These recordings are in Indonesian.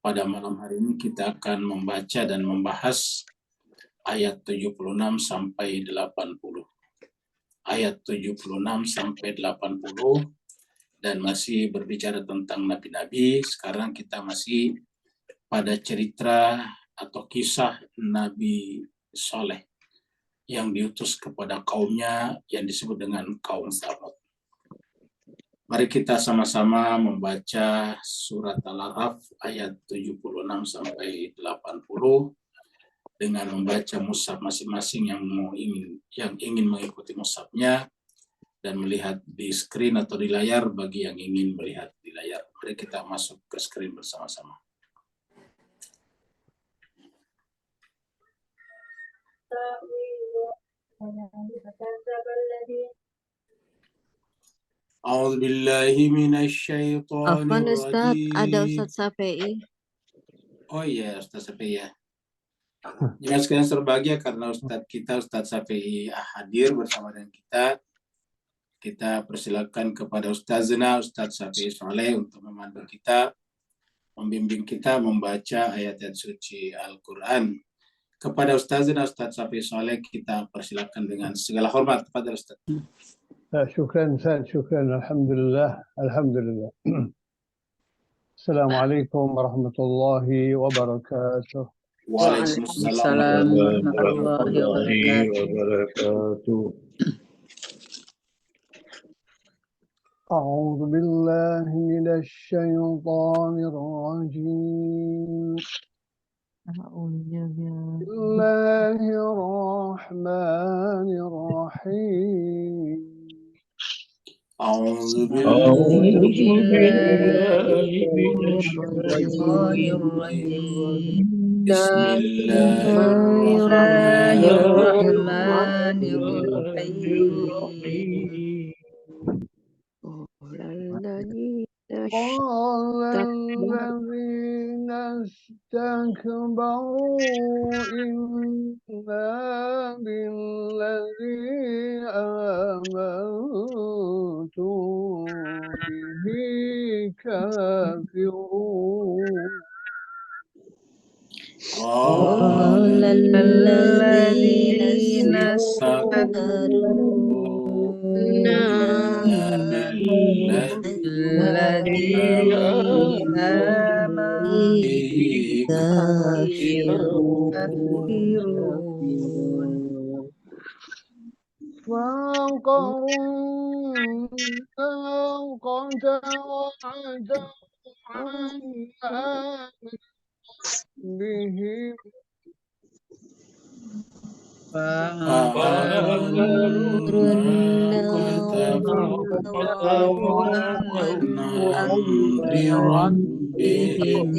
Pada malam hari ini kita akan membaca dan membahas ayat 76 sampai 80. Ayat 76 sampai 80 dan masih berbicara tentang nabi-nabi. Sekarang kita masih pada cerita atau kisah Nabi Saleh yang diutus kepada kaumnya yang disebut dengan kaum Tsamud. Mari kita sama-sama membaca surat Al-A'raf ayat 76 sampai 80 dengan membaca mushaf masing-masing yang ingin mengikuti mushafnya dan melihat di screen atau di layar bagi yang ingin melihat di layar. Mari kita masuk ke screen bersama-sama. A'udzubillahi minasyaitonir Ustaz, ada rajim. Ustaz Safei. Oh iya, Ustaz Safei ya. Jangan sekalian berbahagia karena Ustaz Safei hadir bersama dengan kita. Kita persilakan kepada Ustazna Ustaz Safei Saleh untuk memandu kita, membimbing kita membaca ayat-ayat suci Al-Quran. Kepada Ustazna Ustaz Safei Saleh kita persilakan dengan segala hormat kepada Ustaz. شكرا الحمد لله السلام عليكم ورحمة الله وبركاته. Waalaikumsalam warahmatullahi wabarakatuh. أعوذ بالله من الشيطان الرجيم. بسم الله الرحمن الرحيم. أعوذ بالله من الشيطان الرجيم. بسم الله الرحمن الرحيم. قال الذين استكبروا إنا بالذي آمنتم به كافرون. قال الذين استكبروا الذي آمن به كافرون. فعقروا الناقة وعتوا عن أمر بهم فعقروا الناقة وعتوا عن أمر ربهم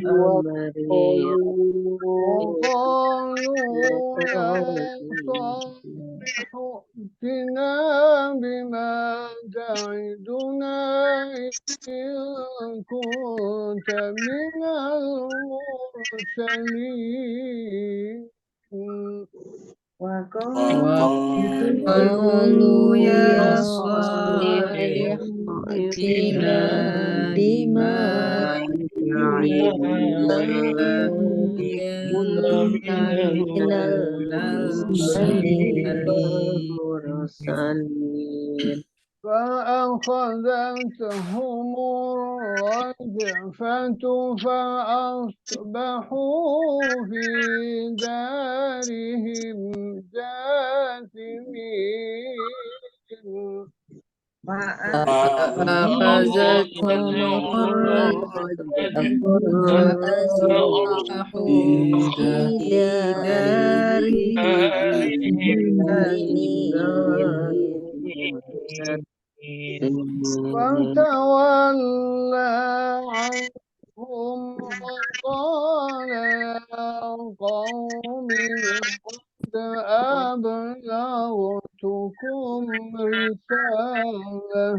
وقالوا يا صالح ائتنا بما تعدنا إن كنت من المرسلين. وقالوا يا صالح ائتنا بما تعدنا إن كنت من المرسلين. فأخذتهم الرجفة فأصبحوا في دارهم جاثمين. فأخذتهم الرجفة فأصبحوا في دارهم جاثمين. فتولى عنهم وقال يا قوم قد أبلغتكم رسالة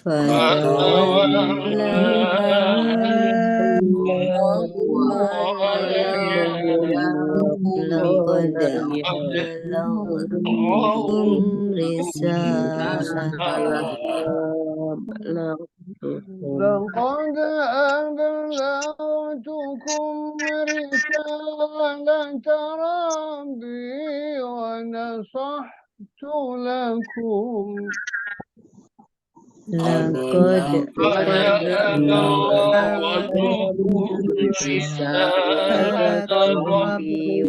فتولى لقد أبلغتكم رسالة لقد أبلغتكم رسالة ربي ونصحت لكم. لقد أبلغتكم رسالة ربي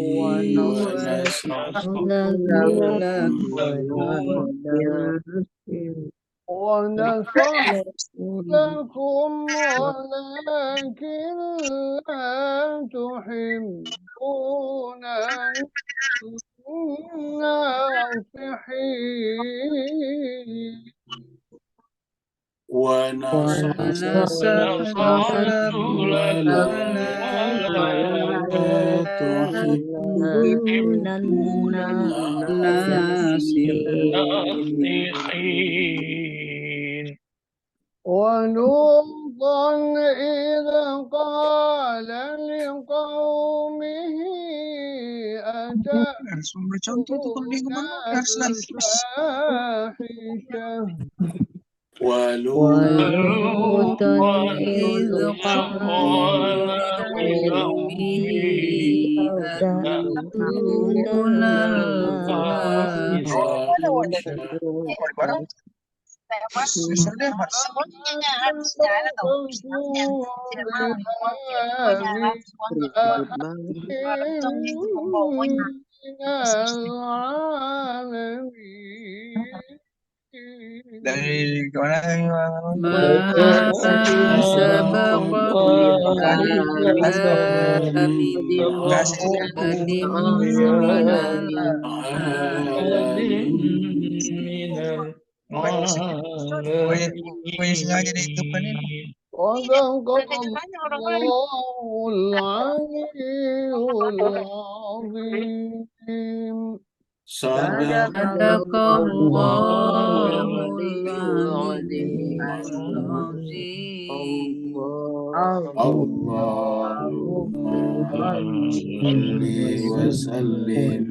ونصحت لكم ولكن لا تحبون الناصحين. ونصحت ولا تحبون الناصحين. ولوطا إذ قال لقومه أتأتون الفاحشة. ولوطا إذ قال لقومه أتأتون الفاحشة ما سبقكم بها من أحد من العالمين. صدق الله العلي العظيم. صدق الله العلي العظيم. اللهم صل وسلم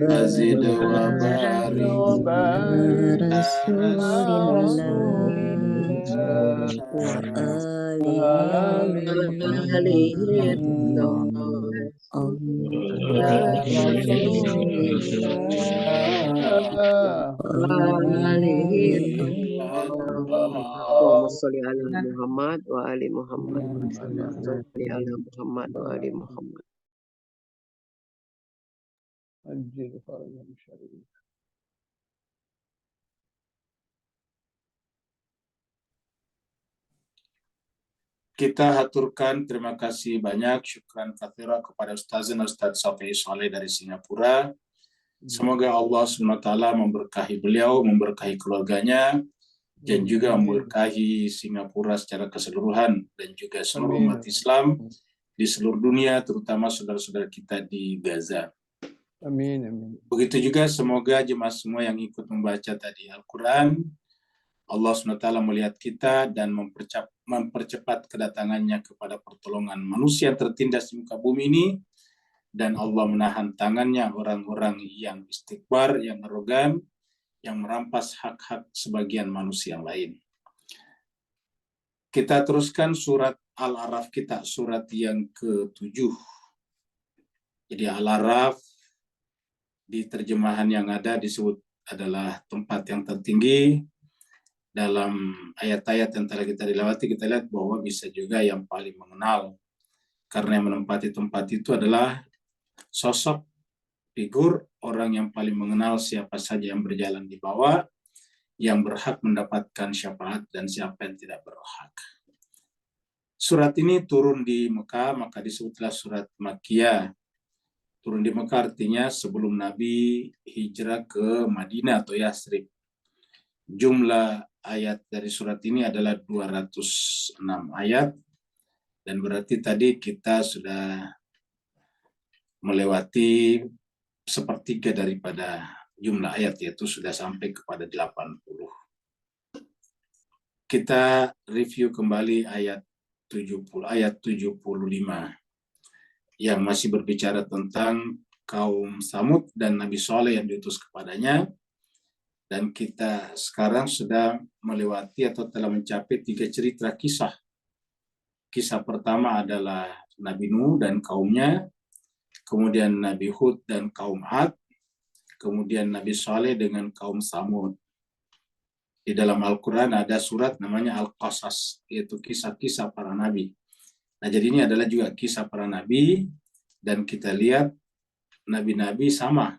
وزد وبارك على رسول الله وآله Allahumma sholli ala Muhammad wa ali Muhammad. Sholli ala Muhammad wa ali Muhammad. أجل فرجهم شريف. Kita haturkan terima kasih banyak, syukran katsira kepada Ustaz Safi Saleh dari Singapura. Semoga Allah SWT memberkahi beliau, memberkahi keluarganya, dan juga memberkahi Singapura secara keseluruhan, dan juga seluruh umat Islam di seluruh dunia, terutama saudara-saudara kita di Gaza. Amin, amin. Begitu juga semoga jemaah semua yang ikut membaca tadi Al-Quran, Allah SWT melihat kita dan mempercepat kedatangannya kepada pertolongan manusia yang tertindas di muka bumi ini, dan Allah menahan tangannya orang-orang yang istikbar, yang arogan, yang merampas hak-hak sebagian manusia yang lain. Kita teruskan surat Al-A'raf kita, surat yang ke-7. Jadi Al-A'raf di terjemahan yang ada disebut adalah tempat yang tertinggi. Dalam ayat-ayat yang telah kita dilewati, kita lihat bahwa bisa juga yang paling mengenal. Karena yang menempati tempat itu adalah sosok figur orang yang paling mengenal siapa saja yang berjalan di bawah, yang berhak mendapatkan syafaat dan siapa yang tidak berhak. Surat ini turun di Mekah, maka disebutlah surat Makkiyah. Turun di Mekah artinya sebelum Nabi hijrah ke Madinah atau Yasrib. Jumlah ayat dari surat ini adalah 206 ayat, dan berarti tadi kita sudah melewati sepertiga daripada jumlah ayat, yaitu sudah sampai kepada 80. Kita review kembali ayat 75 yang masih berbicara tentang kaum Samud dan Nabi Saleh yang diutus kepadanya. Dan kita sekarang sudah melewati atau telah mencapai 3 cerita kisah. Kisah pertama adalah Nabi Nuh dan kaumnya, kemudian Nabi Hud dan kaum Ad, kemudian Nabi Saleh dengan kaum Samud. Di dalam Al-Quran ada surat namanya Al-Qasas, yaitu kisah-kisah para nabi. Nah, jadi ini adalah juga kisah para nabi, dan kita lihat nabi-nabi sama.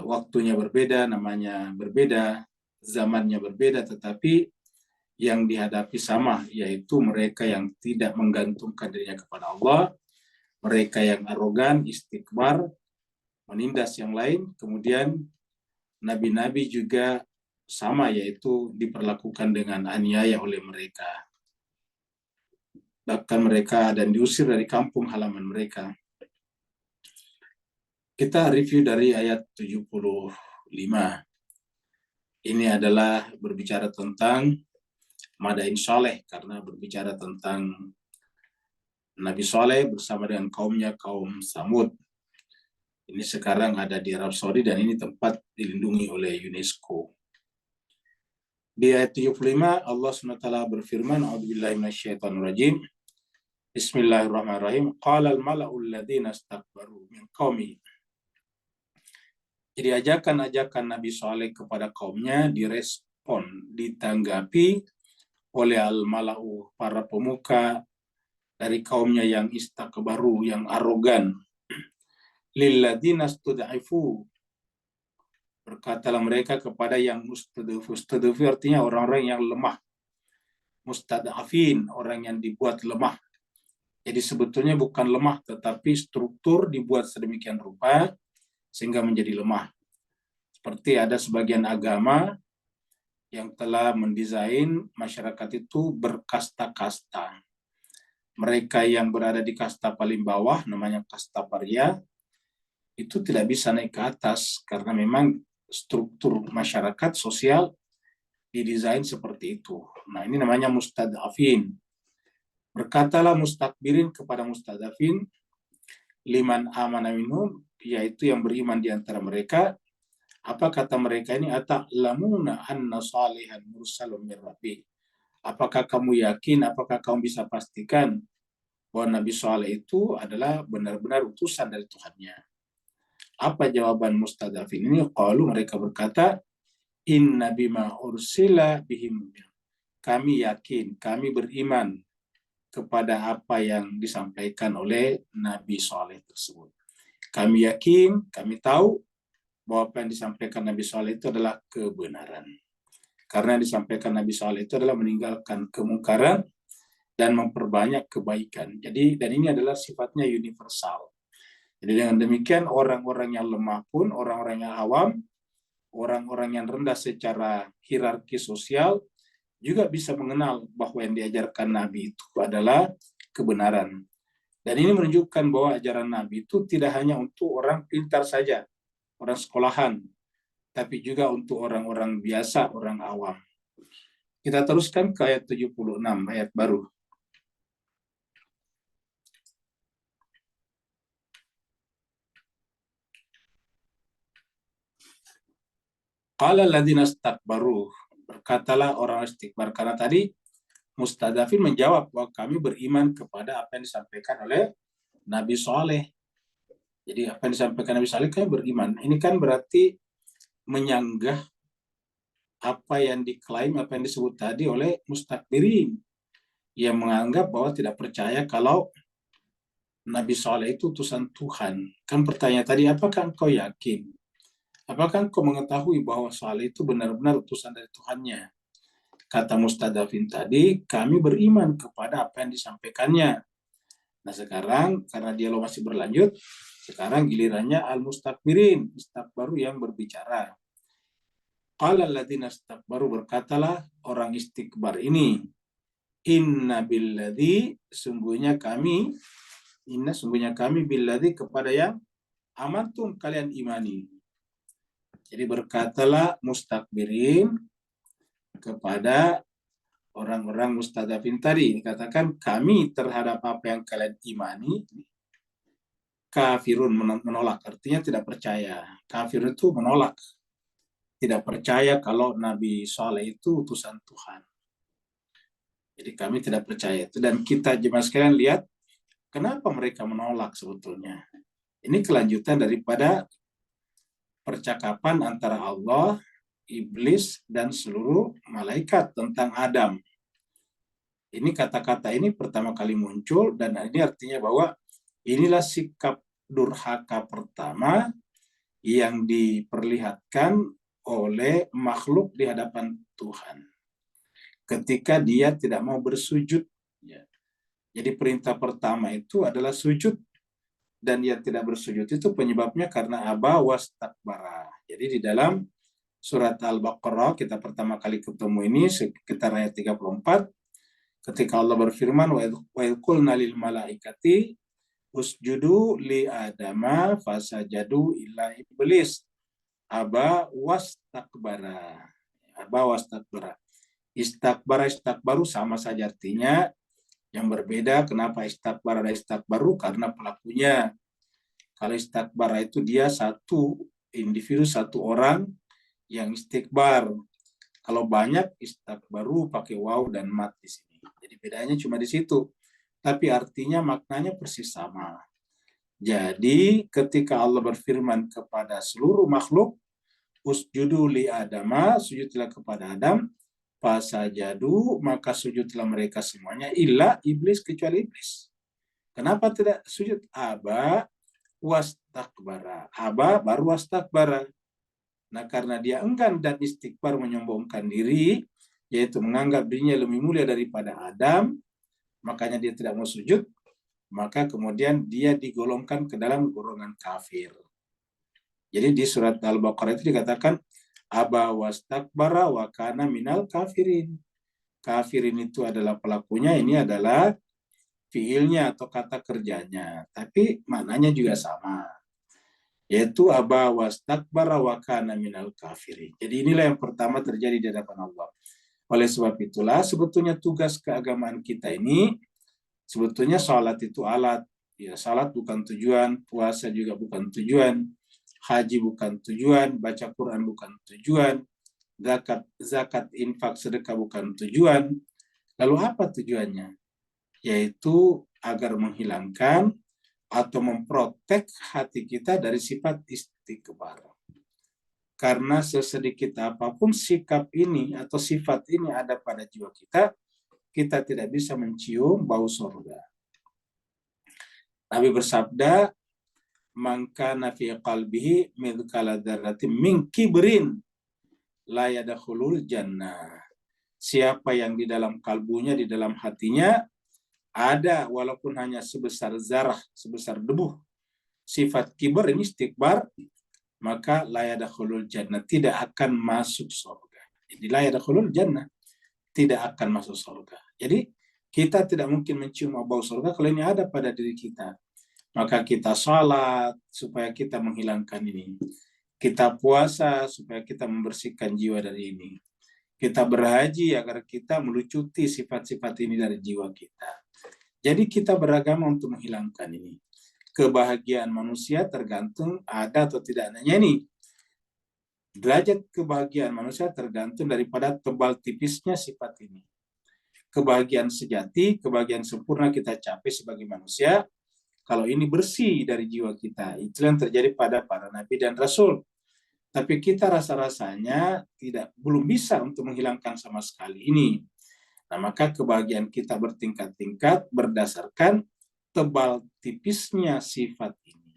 Waktunya berbeda, namanya berbeda, zamannya berbeda, tetapi yang dihadapi sama, yaitu mereka yang tidak menggantungkan dirinya kepada Allah, mereka yang arogan, istikbar, menindas yang lain, kemudian nabi-nabi juga sama, yaitu diperlakukan dengan aniaya oleh mereka. Bahkan mereka dan diusir dari kampung halaman mereka. Kita review dari ayat 75. Ini adalah berbicara tentang Madain Saleh, karena berbicara tentang Nabi Saleh bersama dengan kaumnya, kaum Samud. Ini sekarang ada di Arab Saudi dan ini tempat dilindungi oleh UNESCO. Di ayat 75 Allah SWT berfirman, A'udzubillahi minasyaitonirrajim. Bismillahirrahmanirrahim. Qala al-mala'u alladziina istakbaru min qaumi. Jadi ajakan-ajakan Nabi Saleh kepada kaumnya direspon, ditanggapi oleh al-mala'u, para pemuka dari kaumnya yang istakbaru, yang arogan. Lilladzina stud'ifu, berkatalah mereka kepada yang mustad'ifu. Mustad'ifu artinya orang-orang yang lemah. Mustad'afin, orang yang dibuat lemah. Jadi sebetulnya bukan lemah, tetapi struktur dibuat sedemikian rupa sehingga menjadi lemah. Seperti ada sebagian agama yang telah mendesain masyarakat itu berkasta-kasta. Mereka yang berada di kasta paling bawah, namanya kasta paria, itu tidak bisa naik ke atas karena memang struktur masyarakat sosial didesain seperti itu. Nah, ini namanya mustad'afin. Berkatalah mustakbirin kepada mustad'afin, liman amana minhum, yaitu yang beriman di antara mereka. Apa kata mereka ini? Ata'lamuna anna salihan mursalun min rabbih. Apakah kamu yakin, apakah kamu bisa pastikan bahwa Nabi Saleh itu adalah benar-benar utusan dari Tuhannya? Apa jawaban mustad'afin ini? Qalu, mereka berkata, inna bima ursila bihim. Kami yakin, kami beriman kepada apa yang disampaikan oleh Nabi Saleh tersebut. Kami yakin, kami tahu bahwa apa yang disampaikan Nabi Saleh itu adalah kebenaran. Karena yang disampaikan Nabi Saleh itu adalah meninggalkan kemungkaran dan memperbanyak kebaikan. Jadi, dan ini adalah sifatnya universal. Jadi dengan demikian orang-orang yang lemah pun, orang-orang yang awam, orang-orang yang rendah secara hierarki sosial juga bisa mengenal bahwa yang diajarkan Nabi itu adalah kebenaran. Dan ini menunjukkan bahwa ajaran Nabi itu tidak hanya untuk orang pintar saja, orang sekolahan, tapi juga untuk orang-orang biasa, orang awam. Kita teruskan ke ayat 76, ayat baru. Qala alladziina istakbaru, berkatalah orang istikbar, karena tadi mustadafin menjawab bahwa kami beriman kepada apa yang disampaikan oleh Nabi Saleh. Jadi apa yang disampaikan Nabi Saleh kami beriman. Ini kan berarti menyanggah apa yang diklaim, apa yang disebut tadi oleh mustakbirin, yang menganggap bahwa tidak percaya kalau Nabi Saleh itu utusan Tuhan. Kan pertanyaan tadi, apakah engkau yakin? Apakah engkau mengetahui bahwa Saleh itu benar-benar utusan dari Tuhannya? Kata mustadafin tadi, kami beriman kepada apa yang disampaikannya. Nah sekarang, karena dialog masih berlanjut, sekarang gilirannya al-mustakbirin, istakbaru yang berbicara. Qala alladziina istakbaru, berkatalah orang istikbar ini, inna billadzi, sungguhnya kami billadzi kepada yang amantum kalian imani. Jadi berkatalah mustakbirin kepada orang-orang mustadafin tadi, dikatakan kami terhadap apa yang kalian imani, kafirun, menolak, artinya tidak percaya. Kafir itu menolak, tidak percaya kalau Nabi Saleh itu utusan Tuhan. Jadi kami tidak percaya itu. Dan kita jemaah sekalian lihat kenapa mereka menolak sebetulnya. Ini kelanjutan daripada percakapan antara Allah, iblis, dan seluruh malaikat tentang Adam. Ini kata-kata ini pertama kali muncul, dan ini artinya bahwa inilah sikap durhaka pertama yang diperlihatkan oleh makhluk di hadapan Tuhan. Ketika dia tidak mau bersujud. Jadi perintah pertama itu adalah sujud. Dan yang tidak bersujud itu penyebabnya karena aba wastakbara. Jadi di dalam surat Al-Baqarah kita pertama kali ketemu ini sekitar ayat 34. Ketika Allah berfirman, wa yaqulna lil malaikati usjudu li adama fasajadu illa iblis aba wastakbara. Aba wastakbara. Istakbaru sama saja artinya, yang berbeda kenapa istakbara dan istakbaru karena pelakunya. Kalau istakbara itu dia satu individu, satu orang yang istikbar. Kalau banyak istakbaru pakai waw dan mat di sini. Jadi bedanya cuma di situ. Tapi artinya maknanya persis sama. Jadi ketika Allah berfirman kepada seluruh makhluk, usjudu li adama, sujudlah kepada Adam, fasajadu, maka sujudlah mereka semuanya, illa iblis, kecuali iblis. Kenapa tidak sujud? Aba wastakbara. Aba baru wastakbara. Nah, karena dia enggan dan istikbar, menyombongkan diri, yaitu menganggap dirinya lebih mulia daripada Adam, makanya dia tidak mau sujud, maka kemudian dia digolongkan ke dalam golongan kafir. Jadi di surat Al-Baqarah itu dikatakan aba wastakbara wa kana minal kafirin. Kafirin itu adalah pelakunya, ini adalah fiilnya atau kata kerjanya, tapi maknanya juga sama, yaitu aba wastakbara wa kana minal kafirin. Jadi inilah yang pertama terjadi di hadapan Allah. Oleh sebab itulah sebetulnya tugas keagamaan kita ini, sebetulnya salat itu alat. Ya, salat bukan tujuan, puasa juga bukan tujuan, haji bukan tujuan, baca Quran bukan tujuan, zakat, infak, sedekah bukan tujuan. Lalu apa tujuannya? Yaitu agar menghilangkan atau memprotek hati kita dari sifat istikbar. Karena sesedikit apapun sikap ini atau sifat ini ada pada jiwa kita, kita tidak bisa mencium bau surga. Nabi bersabda, man kana fi qalbihi mithqala dzarratin min kibrin la yadkhulul jannah. Siapa yang di dalam kalbunya, di dalam hatinya ada walaupun hanya sebesar zarah, sebesar debu, sifat kibar, ini istikbar, maka la yadkhulul jannah, tidak akan masuk surga. Jadi la yadkhulul jannah, tidak akan masuk surga. Jadi kita tidak mungkin mencium bau surga kalau ini ada pada diri kita. Maka kita salat supaya kita menghilangkan ini. Kita puasa supaya kita membersihkan jiwa dari ini. Kita berhaji agar kita melucuti sifat-sifat ini dari jiwa kita. Jadi kita beragama untuk menghilangkan ini. Kebahagiaan manusia tergantung ada atau tidak adanya ini. Derajat kebahagiaan manusia tergantung daripada tebal tipisnya sifat ini. Kebahagiaan sejati, kebahagiaan sempurna kita capai sebagai manusia kalau ini bersih dari jiwa kita. Itu yang terjadi pada para nabi dan rasul. Tapi kita rasa-rasanya belum bisa untuk menghilangkan sama sekali ini. Nah, maka kebahagiaan kita bertingkat-tingkat berdasarkan tebal tipisnya sifat ini.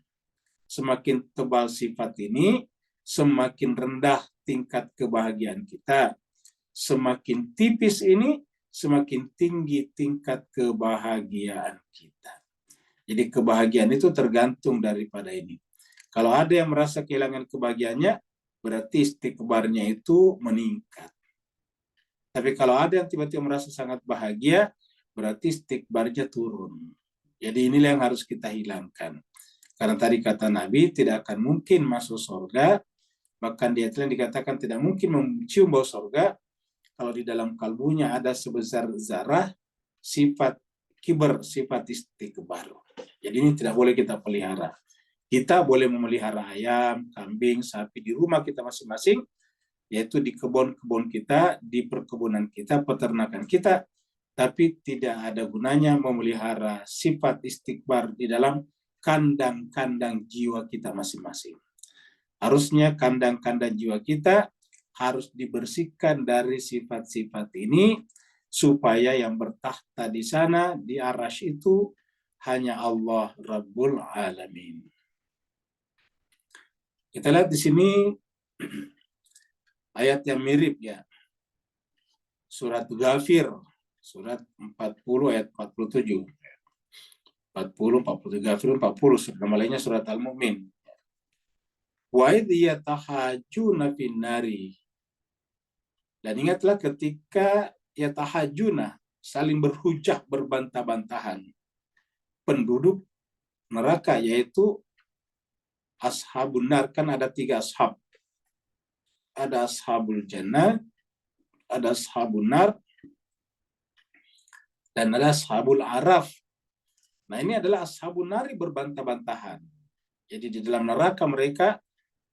Semakin tebal sifat ini, semakin rendah tingkat kebahagiaan kita. Semakin tipis ini, semakin tinggi tingkat kebahagiaan kita. Jadi kebahagiaan itu tergantung daripada ini. Kalau ada yang merasa kehilangan kebahagiaannya, berarti istikbarnya itu meningkat. Tapi kalau ada yang tiba-tiba merasa sangat bahagia, berarti istikbarnya turun. Jadi inilah yang harus kita hilangkan. Karena tadi kata Nabi, tidak akan mungkin masuk surga, bahkan di ayat lain dikatakan tidak mungkin mencium bau surga, kalau di dalam kalbunya ada sebesar zarah sifat kibar, sifat istikbar. Jadi ini tidak boleh kita pelihara. Kita boleh memelihara ayam, kambing, sapi di rumah kita masing-masing, yaitu di kebun-kebun kita, di perkebunan kita, peternakan kita. tapi tidak ada gunanya memelihara sifat istikbar di dalam kandang-kandang jiwa kita masing-masing. Harusnya kandang-kandang jiwa kita harus dibersihkan dari sifat-sifat ini, supaya yang bertakhta di sana, di arasy itu, hanya Allah Rabbul Alamin. Kita lihat di sini ayat yang mirip ya. Surat Ghafir, surat 40 ayat 47. 40, 43, Ghafir 40, nama lainnya surat Al-Mu'min. Wa idh yatahajjuna finnari. Dan ingatlah ketika yatahajjuna, saling berhujah, berbantah-bantahan, penduduk neraka, yaitu ashabun nar. Kan ada 3 ashab. Ada ashabul jannah, ada ashabun nar, dan ada ashabul araf. Nah, ini adalah ashabun nari berbantah-bantahan. Jadi di dalam neraka mereka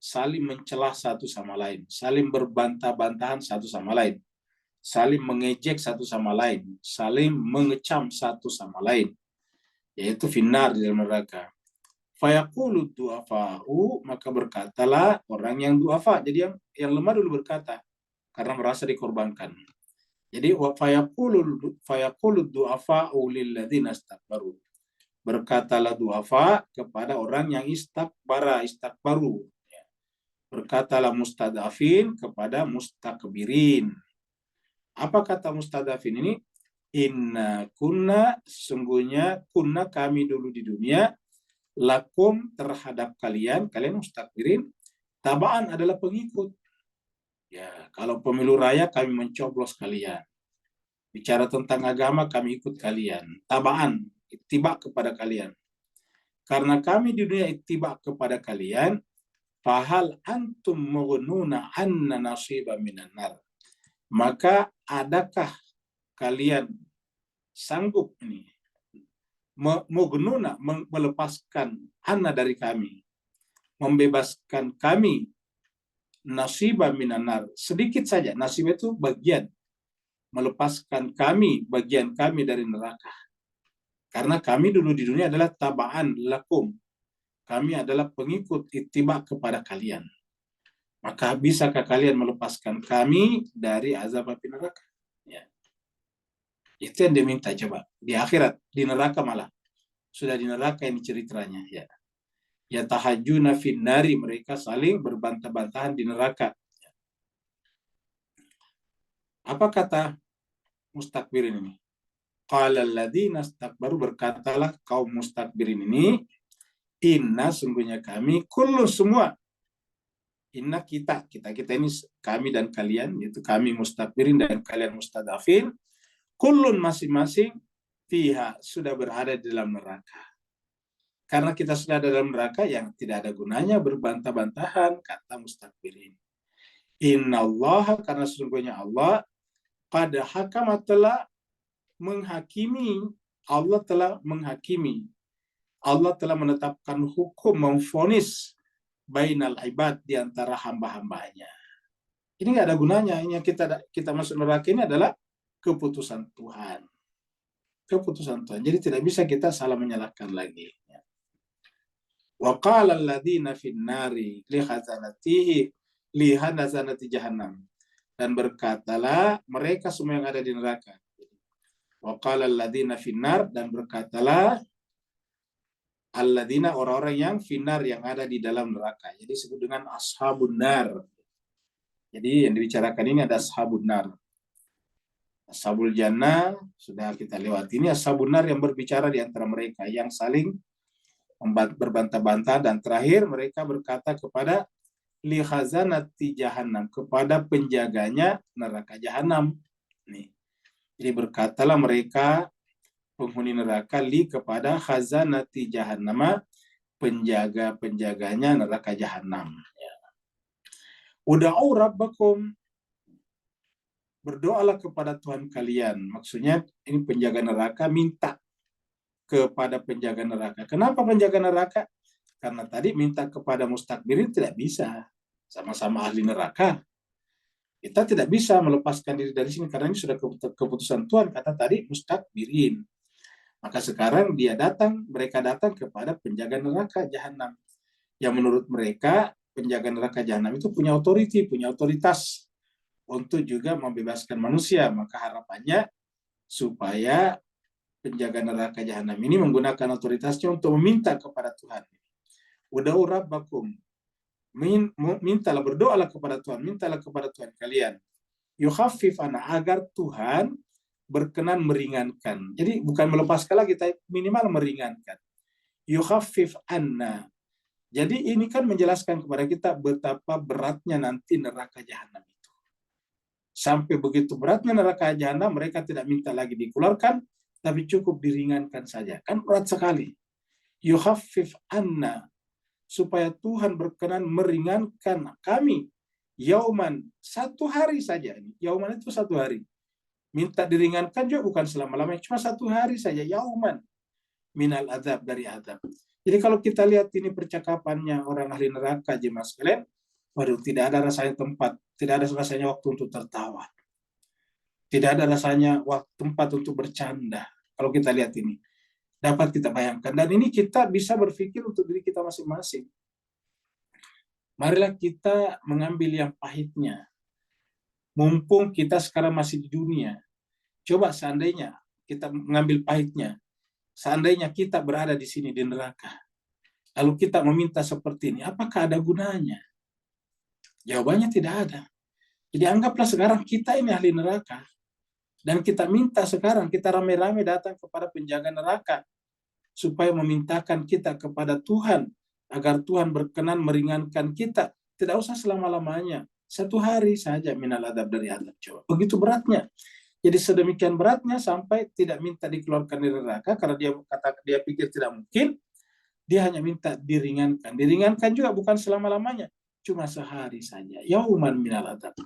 saling mencelah satu sama lain, saling berbantah-bantahan satu sama lain, saling mengejek satu sama lain, saling mengecam satu sama lain, yaitu finnar di dalam neraka. Fayaqulu du'afa'u, maka berkatalah orang yang du'afa, jadi yang lemah dulu berkata karena merasa dikorbankan. Jadi fayaqulu du'afa'u lilladzina istakbaru, berkatalah du'afa kepada orang yang istakbaru. Berkatalah mustadafin kepada mustakbirin. Apa kata mustadafin ini? Inna kunna, sesungguhnya kunna kami dulu di dunia, lakum terhadap kalian mustakbirin, tabaan adalah pengikut. Ya, kalau pemilu raya kami mencoblos kalian. Bicara tentang agama kami ikut kalian. Tabaan, ittiba kepada kalian. Karena kami di dunia ittiba kepada kalian, fahal antum mughnuna anna nasiba minan nar. Maka adakah kalian sanggup ini mughnuna, melepaskan anna dari kami, membebaskan kami, nasiba minan nar, sedikit saja. Nasib itu bagian, melepaskan kami, bagian kami dari neraka. Karena kami dulu di dunia adalah tabaan lakum, kami adalah pengikut ittiba kepada kalian. Maka bisakah kalian melepaskan kami dari azab api neraka? Ya. Itu yang diminta coba. Di akhirat, di neraka malah. Sudah di neraka ini ceritanya. Ya. Yatahajjuna finnari, mereka saling berbantah-bantahan di neraka. Ya. Apa kata mustakbirin ini? Qala alladzina istakbaru, berkatalah kaum mustakbirin ini, inna, sungguhnya kami, kullu, semua, inna kita ini, kami dan kalian, yaitu kami mustakbirin dan kalian mustadafin, kullun, masing-masing, fiha, sudah berada di dalam neraka. Karena kita sudah ada dalam neraka, yang tidak ada gunanya berbantah-bantahan, kata mustakbirin. Inna Allah, karena sesungguhnya Allah, pada hakama, telah menghakimi, Allah telah menghakimi, Allah telah menetapkan hukum, memvonis bainal ibad, di antara hamba-hambanya. Ini nggak ada gunanya. Ini yang kita masuk neraka ini adalah keputusan Tuhan. Keputusan Tuhan. Jadi tidak bisa kita salah menyalahkan lagi. Wa qala alladziina finnari li khazanati jahannam. Dan berkatalah mereka semua yang ada di neraka. Wa qala alladziina finnar, dan berkatalah alladzina, orang-orang yang finnar, yang ada di dalam neraka. Jadi disebut dengan ashabun nar. Jadi yang dibicarakan ini ada ashabun nar. Ashabul jannah sudah kita lewati. Ini ashabun nar yang berbicara di antara mereka, yang saling berbantah-bantah, dan terakhir mereka berkata kepada li khazanati jahannam, kepada penjaganya neraka jahanam. Nih. Jadi berkatalah mereka penghuni neraka li kepada khazanati jahannam, penjaga-penjaganya neraka jahanam. Ya. Uda'u rabbakum, berdoalah kepada Tuhan kalian. Maksudnya ini penjaga neraka minta kepada penjaga neraka. Kenapa penjaga neraka? Karena tadi minta kepada mustakbirin tidak bisa, sama-sama ahli neraka. Kita tidak bisa melepaskan diri dari sini karena ini sudah keputusan Tuhan, kata tadi mustakbirin. Maka sekarang mereka datang kepada penjaga neraka jahanam. Yang menurut mereka penjaga neraka jahanam itu punya otoritas untuk juga membebaskan manusia. Maka harapannya supaya penjaga neraka jahanam ini menggunakan otoritasnya untuk meminta kepada Tuhan. Uda'u rabbakum, mintalah, berdoalah kepada Tuhan, mintalah kepada Tuhan kalian. Yukhaffif anna, agar Tuhan berkenan meringankan. Jadi bukan melepaskan lagi, tapi minimal meringankan. Yukhaffif anna. Jadi ini kan menjelaskan kepada kita betapa beratnya nanti neraka jahanam itu. Sampai begitu beratnya neraka jahanam, mereka tidak minta lagi dikeluarkan, tapi cukup diringankan saja. Kan berat sekali. Yukhaffif anna, supaya Tuhan berkenan meringankan kami. Yauman, satu hari saja. Yauman itu satu hari. Minta diringankan juga bukan selama-lamanya, cuma satu hari saja. Yauman minal azab, dari azab. Jadi kalau kita lihat ini percakapannya orang ahli neraka, jemaah sekalian, waduh, tidak ada rasanya tempat, tidak ada rasanya waktu untuk tertawa. Tidak ada rasanya tempat untuk bercanda. Kalau kita lihat ini, dapat kita bayangkan. Dan ini kita bisa berpikir untuk diri kita masing-masing. Marilah kita mengambil yang pahitnya. Mumpung kita sekarang masih di dunia. Coba seandainya kita mengambil pahitnya. Seandainya kita berada di sini di neraka. Lalu kita meminta seperti ini. Apakah ada gunanya? Jawabannya tidak ada. Jadi anggaplah sekarang kita ini ahli neraka. Dan kita minta sekarang, kita rame-rame datang kepada penjaga neraka. Supaya memintakan kita kepada Tuhan. Agar Tuhan berkenan meringankan kita. Tidak usah selama-lamanya. Satu hari saja minal adab, dari adab. Coba. Begitu beratnya. Jadi sedemikian beratnya sampai tidak minta dikeluarkan dari neraka. Karena dia pikir tidak mungkin. Dia hanya minta diringankan. Diringankan juga bukan selama-lamanya. Cuma sehari saja. Yauman minal adab.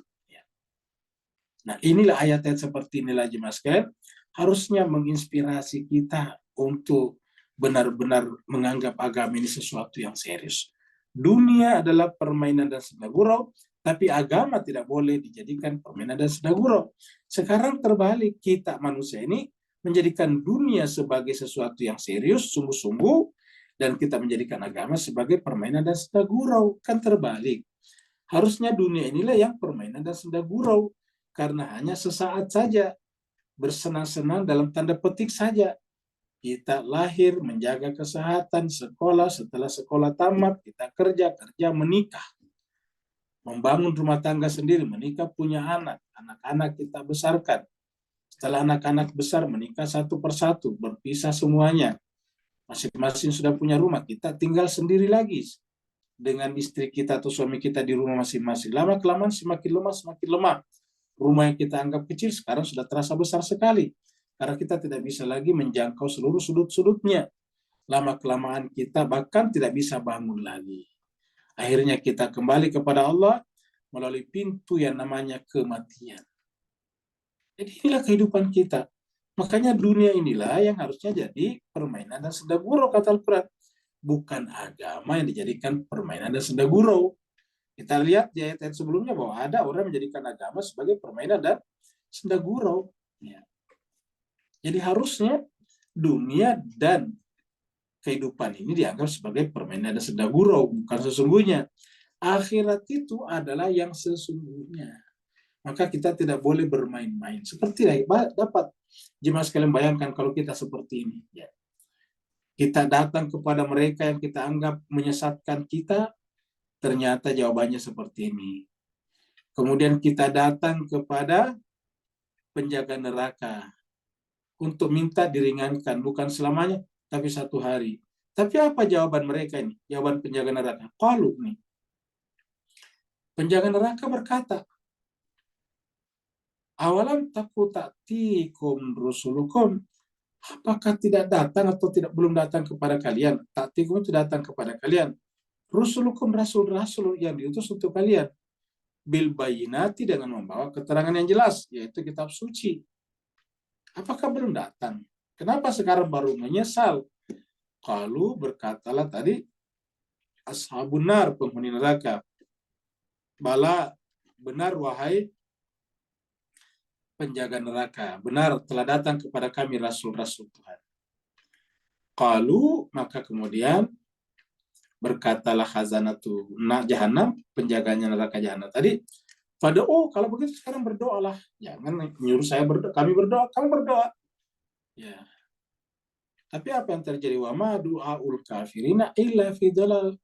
Nah inilah ayat-ayat seperti inilah jemaah sekalian. Harusnya menginspirasi kita untuk benar-benar menganggap agama ini sesuatu yang serius. Dunia adalah permainan dan senda gurau, tapi agama tidak boleh dijadikan permainan dan senda gurau. Sekarang terbalik, kita manusia ini menjadikan dunia sebagai sesuatu yang serius, sungguh-sungguh, dan kita menjadikan agama sebagai permainan dan senda gurau. Kan terbalik. Harusnya dunia inilah yang permainan dan senda gurau, karena hanya sesaat saja, bersenang-senang dalam tanda petik saja. Kita lahir, menjaga kesehatan, sekolah, setelah sekolah tamat, kita kerja, menikah. Membangun rumah tangga sendiri, menikah, punya anak. Anak-anak kita besarkan. Setelah anak-anak besar, menikah satu persatu, berpisah semuanya. Masing-masing sudah punya rumah, kita tinggal sendiri lagi. Dengan istri kita atau suami kita di rumah masing-masing. Lama-kelamaan semakin lemah. Rumah yang kita anggap kecil sekarang sudah terasa besar sekali. Karena kita tidak bisa lagi menjangkau seluruh sudut-sudutnya. Lama-kelamaan kita bahkan tidak bisa bangun lagi. Akhirnya kita kembali kepada Allah melalui pintu yang namanya kematian. Jadi inilah kehidupan kita. Makanya dunia inilah yang harusnya jadi permainan dan senda gurau, kata Al-Quran. Bukan agama yang dijadikan permainan dan senda gurau. Kita lihat di ayat-ayat sebelumnya bahwa ada orang menjadikan agama sebagai permainan dan senda gurau. Ya. Jadi harusnya dunia dan kehidupan ini dianggap sebagai permainan dan senda gurau, bukan sesungguhnya. Akhirat itu adalah yang sesungguhnya. Maka kita tidak boleh bermain-main. Seperti dapat jemaah sekalian bayangkan kalau kita seperti ini. Ya. Kita datang kepada mereka yang kita anggap menyesatkan kita, ternyata jawabannya seperti ini. Kemudian kita datang kepada penjaga neraka untuk minta diringankan, bukan selamanya, tapi satu hari. Tapi apa jawaban mereka ini? Jawaban penjaga neraka. Qalu nih. Penjaga neraka berkata, awalam taku ta'tikum rusulukum. Apakah tidak datang atau belum datang kepada kalian? Ta'tikum itu datang kepada kalian. Rusulukum, rasul-rasul yang diutus untuk kalian. Bil bayinati, dengan membawa keterangan yang jelas, yaitu kitab suci. Apakah belum datang? Kenapa sekarang baru menyesal? Kalau berkatalah tadi ashabun nar, penghuni neraka. Bala, benar wahai penjaga neraka. Benar, telah datang kepada kami rasul-rasul Tuhan. Qalu, maka kemudian berkatalah khazanatu jahannam, penjaganya neraka jahanam tadi, pada kalau begitu sekarang berdoalah. Jangan nyuruh saya berdoa, kami berdoa, kamu berdoa. Ya. Tapi apa yang terjadi? Wa ma du'aul kafirina illa fi dhalal.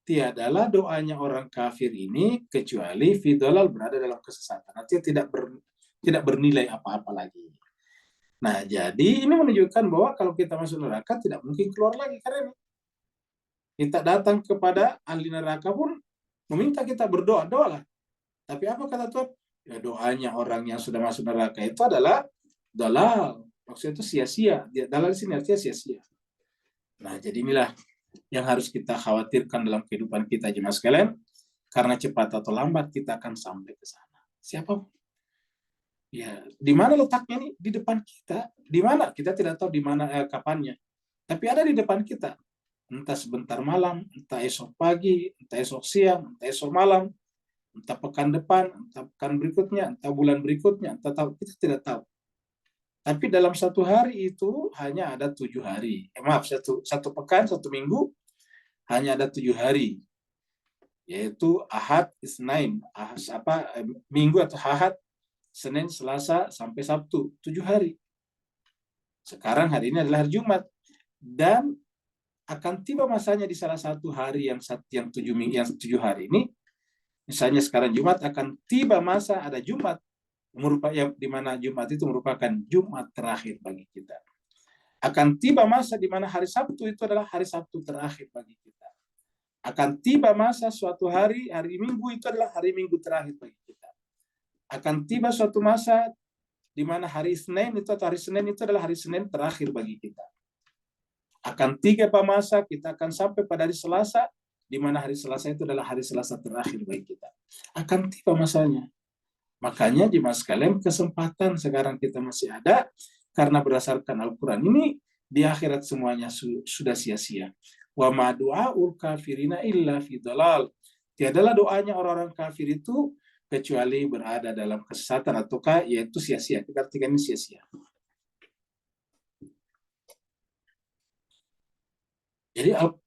Tiadalah doanya orang kafir ini kecuali fi dhalal, berada dalam kesesatan. Artinya tidak bernilai apa-apa lagi. Nah, jadi ini menunjukkan bahwa kalau kita masuk neraka tidak mungkin keluar lagi, karena kita datang kepada ahli neraka pun meminta kita berdoa, doalah. Tapi apa kata Tuhan? Ya, doanya orang yang sudah masuk neraka itu adalah dalal. Maksudnya itu sia-sia. Dalal di sini artinya sia-sia. Nah, jadi inilah yang harus kita khawatirkan dalam kehidupan kita, jemaah sekalian. Karena cepat atau lambat kita akan sampai ke sana. Siapa? Ya, di mana letaknya nih? Di depan kita. Di mana? Kita tidak tahu di mana kapannya. Tapi ada di depan kita. Entah sebentar malam, entah esok pagi, entah esok siang, entah esok malam, entah pekan depan, entah pekan berikutnya, entah bulan berikutnya, entah tahu, kita tidak tahu. Tapi dalam satu hari itu hanya ada 7 hari. Satu pekan, satu minggu hanya ada 7 hari. Yaitu Ahad, Isnain, Minggu atau Ahad, Senin, Selasa, sampai Sabtu. 7 hari. Sekarang hari ini adalah hari Jumat. Dan akan tiba masanya di salah satu hari yang 7 hari ini. Misalnya sekarang Jumat, akan tiba masa ada Jumat, di mana Jumat itu merupakan Jumat terakhir bagi kita. Akan tiba masa di mana hari Sabtu itu adalah hari Sabtu terakhir bagi kita. Akan tiba masa suatu hari Minggu itu adalah hari Minggu terakhir bagi kita. Akan tiba suatu masa di mana hari Senin itu adalah hari Senin terakhir bagi kita. Akan tiba masa kita akan sampai pada hari Selasa, di mana hari Selasa itu adalah hari Selasa terakhir bagi kita. Akan tiba masanya. Makanya jemaah sekalian, kesempatan sekarang kita masih ada, karena berdasarkan Al-Quran ini, di akhirat semuanya sudah sia-sia. Wa ma du'aul kafirina illa fi dhalal. Tiadalah doanya orang-orang kafir itu kecuali berada dalam kesesatan, ataukah yaitu sia-sia. Kita artikan ini sia-sia.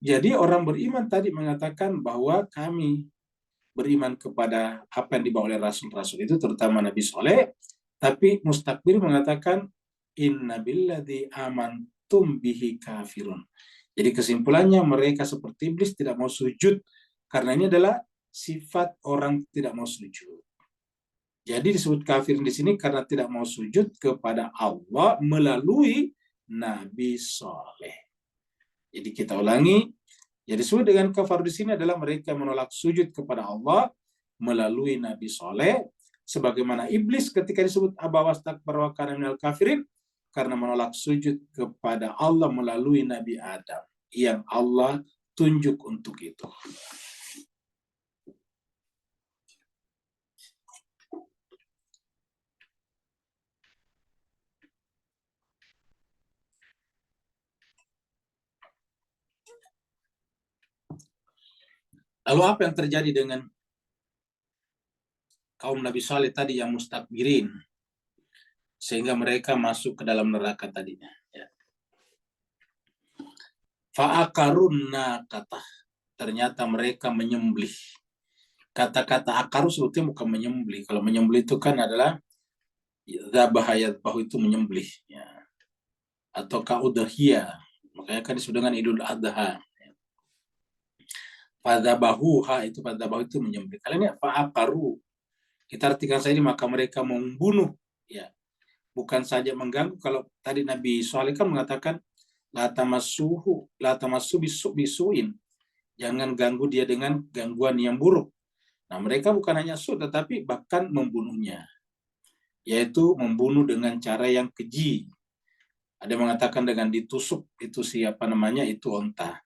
Jadi orang beriman tadi mengatakan bahwa kami beriman kepada apa yang dibawa oleh rasul-rasul itu, terutama Nabi Soleh, tapi mustakbir mengatakan inna billadzi amantum bihi kafirun. Jadi kesimpulannya mereka seperti iblis, tidak mau sujud, karena ini adalah sifat orang tidak mau sujud. Jadi disebut kafir di sini karena tidak mau sujud kepada Allah melalui Nabi Soleh. Jadi kita ulangi, jadi disebut dengan kafir di sini adalah mereka menolak sujud kepada Allah melalui Nabi Soleh, sebagaimana iblis ketika disebut aba wastakbara wa kana minal kafirin, karena menolak sujud kepada Allah melalui Nabi Adam yang Allah tunjuk untuk itu. Lalu apa yang terjadi dengan kaum Nabi Saleh tadi yang mustakbirin, sehingga mereka masuk ke dalam neraka tadinya? Ya. Fa'akarun naqatah. Ternyata mereka menyembelih. Kata-kata akaru sebetulnya bukan menyembelih. Kalau menyembelih itu kan adalah dzabah itu menyembelih. Ya. Atau kaudahiyah. Makanya kan disebut dengan Idul Adha. Fadzabahu itu menyembelih. Kalian ya fa'aqaru. Kita artikan saja ini, maka mereka membunuh, ya. Bukan saja mengganggu. Kalau tadi Nabi Shalih kan mengatakan la tamassu bisuin. Jangan ganggu dia dengan gangguan yang buruk. Nah, mereka bukan hanya tetapi bahkan membunuhnya. Yaitu membunuh dengan cara yang keji. Ada yang mengatakan dengan ditusuk, itu itu onta.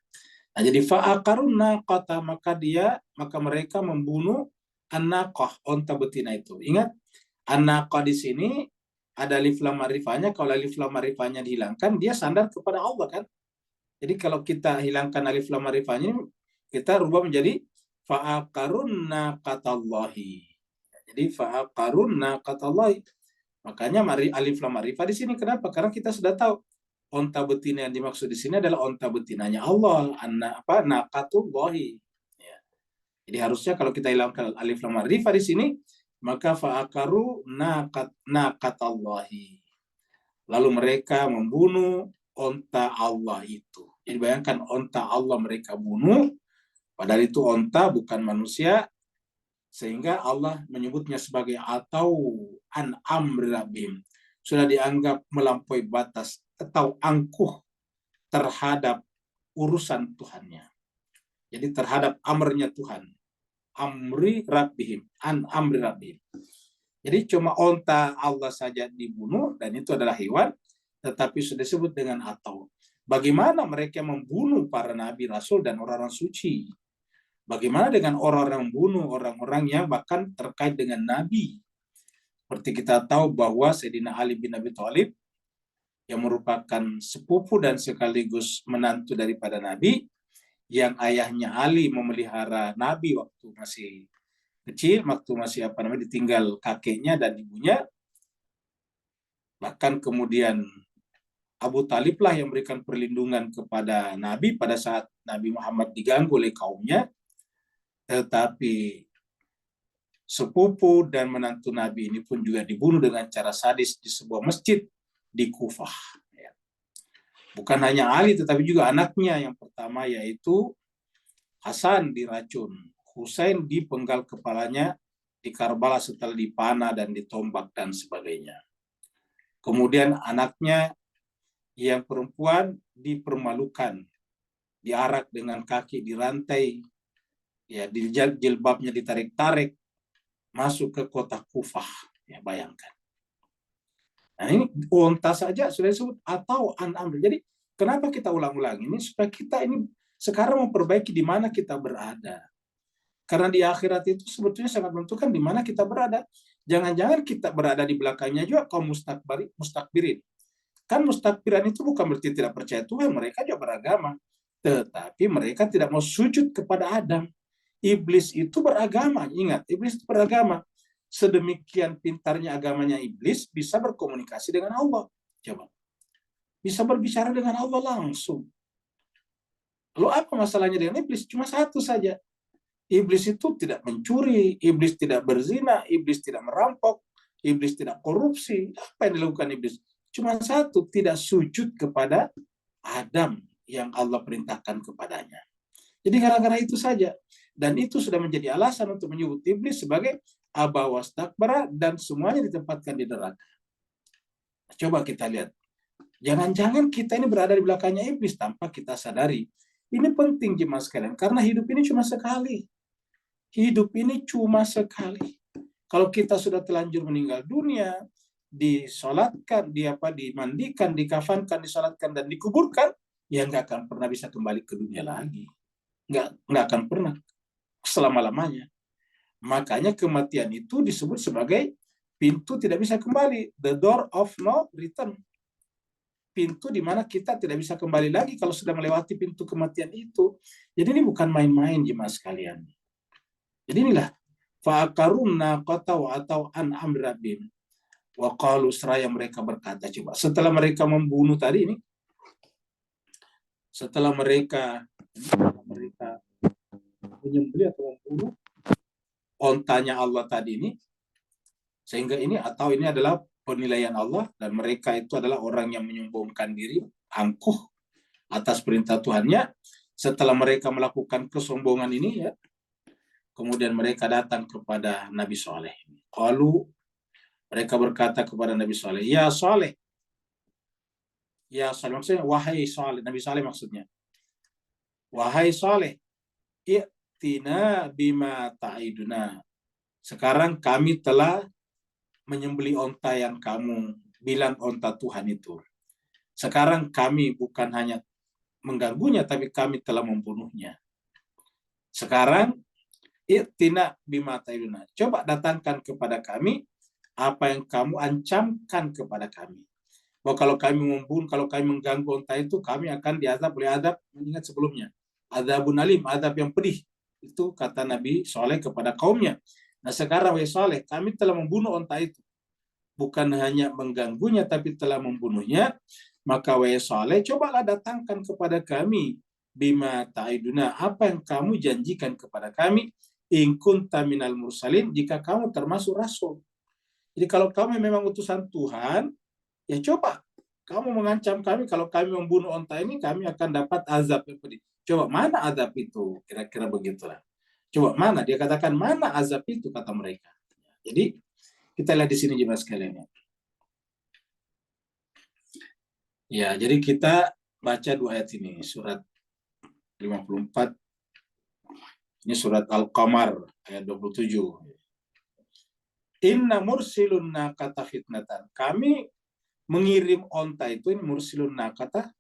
Nah, jadi fa'aqarun naqata, maka mereka membunuh an-naqah, onta betina itu. Ingat, an-naqah di sini ada alif lam ma'rifahnya. Kalau alif lam ma'rifahnya dihilangkan, dia sandar kepada Allah kan. Jadi kalau kita hilangkan alif lam ma'rifahnya, kita rubah menjadi fa'aqarun naqatallahi. Jadi fa'aqarun naqatallahi, Makanya alif lam ma'rifah di sini. Kenapa? Karena kita sudah tahu onta betina yang dimaksud di sini adalah onta betinanya Allah, naqatullahi. Ya. Jadi harusnya kalau kita hilangkan alif lam ma'rifah di sini, maka fa'akaru naqatallahi. Lalu mereka membunuh onta Allah itu. Jadi bayangkan onta Allah mereka bunuh, padahal itu onta bukan manusia, sehingga Allah menyebutnya sebagai atau an amri rabbihim. Sudah dianggap melampaui batas atau angkuh terhadap urusan Tuhannya. Jadi terhadap amrnya Tuhan. Amri rabbihim, an amri rabbihim. Jadi cuma onta Allah saja dibunuh, dan itu adalah hewan, tetapi sudah disebut dengan atau. Bagaimana mereka membunuh para nabi, rasul, dan orang-orang suci? Bagaimana dengan orang-orang membunuh orang-orang yang bahkan terkait dengan nabi? Seperti kita tahu bahwa Sayyidina Ali bin Abi Thalib, yang merupakan sepupu dan sekaligus menantu daripada nabi, yang ayahnya Ali memelihara nabi waktu masih kecil, waktu masih ditinggal kakeknya dan ibunya. Bahkan kemudian Abu Talib lah yang memberikan perlindungan kepada Nabi pada saat Nabi Muhammad diganggu oleh kaumnya. Tetapi sepupu dan menantu Nabi ini pun juga dibunuh dengan cara sadis di sebuah masjid di Kufah. Bukan hanya Ali, tetapi juga anaknya yang pertama, yaitu Hasan diracun, Husain dipenggal kepalanya di Karbala setelah dipanah dan ditombak dan sebagainya. Kemudian anaknya yang perempuan dipermalukan, diarak dengan kaki dirantai, ya, jilbabnya ditarik-tarik, masuk ke kota Kufah. Ya, bayangkan. Nah, ini onta saja sudah disebut atau an-amr. Jadi kenapa kita ulang-ulang ini? Supaya kita ini sekarang memperbaiki di mana kita berada. Karena di akhirat itu sebetulnya sangat menentukan di mana kita berada. Jangan-jangan kita berada di belakangnya juga kaum mustakbirin. Kan mustakbiran itu bukan berarti tidak percaya Tuhan, mereka juga beragama. Tetapi mereka tidak mau sujud kepada Adam. Iblis itu beragama, ingat, iblis itu beragama. Sedemikian pintarnya agamanya iblis bisa berkomunikasi dengan Allah. Coba. Bisa berbicara dengan Allah langsung. Lalu apa masalahnya dengan iblis? Cuma satu saja. Iblis itu tidak mencuri, iblis tidak berzina, iblis tidak merampok, iblis tidak korupsi. Apa yang dilakukan iblis? Cuma satu, tidak sujud kepada Adam yang Allah perintahkan kepadanya. Jadi gara-gara itu saja. Dan itu sudah menjadi alasan untuk menyebut iblis sebagai aba wastakbara dan semuanya ditempatkan di neraka. Coba kita lihat. Jangan-jangan kita ini berada di belakangnya iblis tanpa kita sadari. Ini penting jemaah sekalian, karena hidup ini cuma sekali. Hidup ini cuma sekali. Kalau kita sudah terlanjur meninggal dunia, disolatkan, dimandikan, dikafankan, disolatkan, dan dikuburkan, ya nggak akan pernah bisa kembali ke dunia lagi. Nggak akan pernah selama-lamanya. Makanya kematian itu disebut sebagai pintu tidak bisa kembali, the door of no return. Pintu di mana kita tidak bisa kembali lagi kalau sudah melewati pintu kematian itu. Jadi ini bukan main-main jemaah sekalian. Jadi inilah fa'akarunna qataw atau an amrabim wa qalu, seraya mereka berkata, coba setelah mereka membunuh tadi ini, setelah mereka menyembelih atau membunuh ontanya Allah tadi ini, sehingga ini atau ini adalah penilaian Allah, dan mereka itu adalah orang yang menyombongkan diri, angkuh atas perintah Tuhannya. Setelah mereka melakukan kesombongan ini, ya, kemudian mereka datang kepada Nabi Saleh. Qalu, mereka berkata kepada Nabi Saleh, ya Saleh. Ya Saleh maksudnya wahai Saleh, Nabi Saleh maksudnya. Wahai Saleh, i'tina bima ta'iduna. Sekarang kami telah menyembelih onta yang kamu bilang onta Tuhan itu. Sekarang kami bukan hanya mengganggunya, tapi kami telah membunuhnya. Sekarang i'tina bima ta'iduna. Coba datangkan kepada kami apa yang kamu ancamkan kepada kami. Bahwa kalau kami membunuh, kalau kami mengganggu onta itu, kami akan diazab oleh adab, mengingat sebelumnya. Adzabun alim, adab yang pedih. Itu kata Nabi Saleh kepada kaumnya. Nah sekarang wahai Saleh, kami telah membunuh onta itu. bukan hanya mengganggunya tapi telah membunuhnya, maka wahai Saleh, cobalah datangkan kepada kami bima ta'iduna, apa yang kamu janjikan kepada kami, in kunta minal mursalin, jika kamu termasuk rasul. Jadi kalau kamu memang utusan Tuhan, ya coba kamu mengancam kami, kalau kami membunuh onta ini, kami akan dapat azab yang pedih. Coba mana azab itu? Kira-kira begitulah. Coba mana? Dia katakan mana azab itu, kata mereka. Jadi kita lihat di sini jemaah sekalian. Ya, jadi kita baca 2 ayat ini, surat 54. Ini surat Al-Qamar ayat 27. Inna mursilun naqata fitnatan. Kami mengirim onta itu, ini mursilun naqata.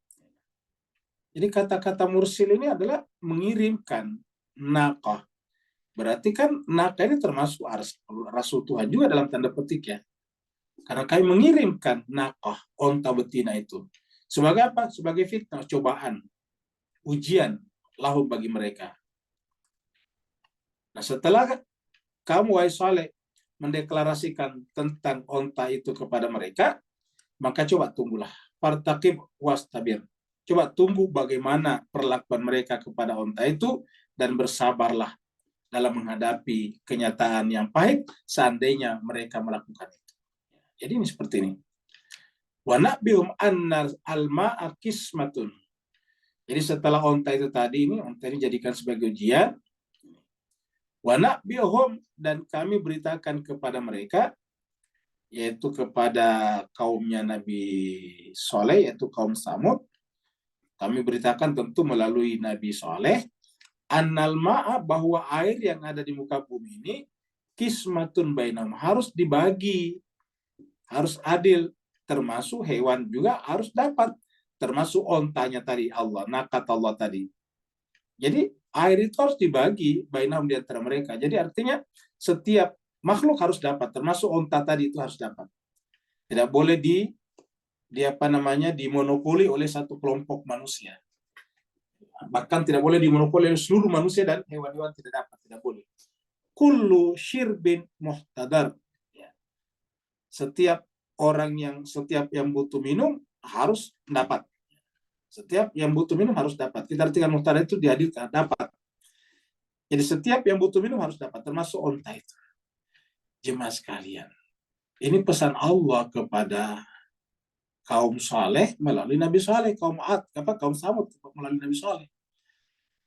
Jadi kata-kata mursil ini adalah mengirimkan naqah. Berarti kan naqah ini termasuk rasul Tuhan juga dalam tanda petik ya. Karena kami mengirimkan naqah, onta betina itu. Sebagai apa? Sebagai fitnah, cobaan, ujian, lahum bagi mereka. Nah setelah kamu wahai Saleh mendeklarasikan tentang onta itu kepada mereka, maka coba tunggulah. Fartaqib wastabir. Coba tunggu bagaimana perlakuan mereka kepada onta itu dan bersabarlah dalam menghadapi kenyataan yang pahit seandainya mereka melakukan itu. Jadi ini seperti ini. Wa nabihum annar alma'a qismatun. Jadi setelah onta itu tadi, ini onta ini jadikan sebagai ujian. Wa nabihum, dan kami beritakan kepada mereka, yaitu kepada kaumnya Nabi Saleh, yaitu kaum Samud. Kami beritakan tentu melalui Nabi Saleh, annal ma'a, bahwa air yang ada di muka bumi ini kismatun bainahum, harus dibagi, harus adil, termasuk hewan juga harus dapat, termasuk ontanya tadi Allah, nakat Allah tadi. Jadi air itu harus dibagi bainahum di antara mereka. Jadi artinya setiap makhluk harus dapat, termasuk onta tadi itu harus dapat. Tidak boleh dimonopoli oleh satu kelompok manusia. Bahkan tidak boleh dimonopoli oleh seluruh manusia dan hewan-hewan tidak dapat, tidak boleh. Kullu syirbin muhtadar. Setiap yang butuh minum harus dapat. Setiap yang butuh minum harus dapat. Kita artikan muhtadar itu dihadirkan, dapat. Jadi setiap yang butuh minum harus dapat, termasuk onta itu. Jemaah sekalian, ini pesan Allah kepada kaum Saleh melalui Nabi Saleh, kaum Samud melalui Nabi Saleh.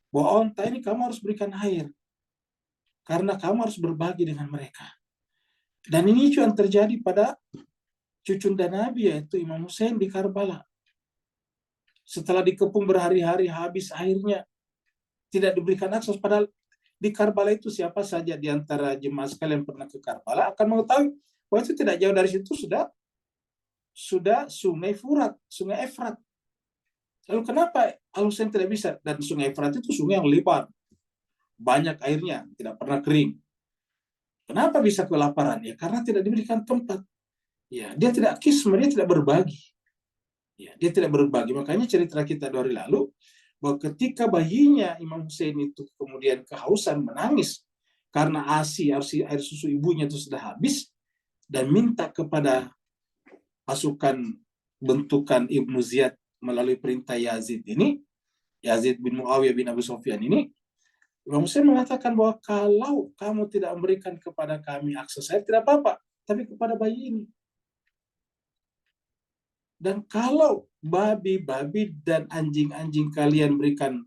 Bahwa onta ini kamu harus berikan air, karena kamu harus berbagi dengan mereka. Dan ini yang terjadi pada cucunda Nabi, yaitu Imam Hussein di Karbala. Setelah dikepung berhari-hari, habis airnya, tidak diberikan akses. Padahal di Karbala itu siapa saja di antara jemaah sekalian pernah ke Karbala akan mengetahui bahwa itu tidak jauh dari situ sudah sungai Furat, sungai Efrat. Lalu kenapa Al-Husain tidak bisa? Dan sungai Efrat itu sungai yang lebar, banyak airnya, tidak pernah kering. Kenapa bisa kelaparan? Ya karena tidak diberikan tempat. Ya, dia tidak kism, dia tidak berbagi. Ya, dia tidak berbagi. Makanya cerita kita 2 hari lalu, bahwa ketika bayinya Imam Hussein itu kemudian kehausan, menangis karena air susu ibunya itu sudah habis, dan minta kepada pasukan bentukan Ibnu Ziyad melalui perintah Yazid bin Muawiyah bin Abu Sufyan ini, Imam Hussein mengatakan bahwa kalau kamu tidak memberikan kepada kami akses air, tidak apa-apa, tapi kepada bayi ini. Dan kalau babi-babi dan anjing-anjing kalian berikan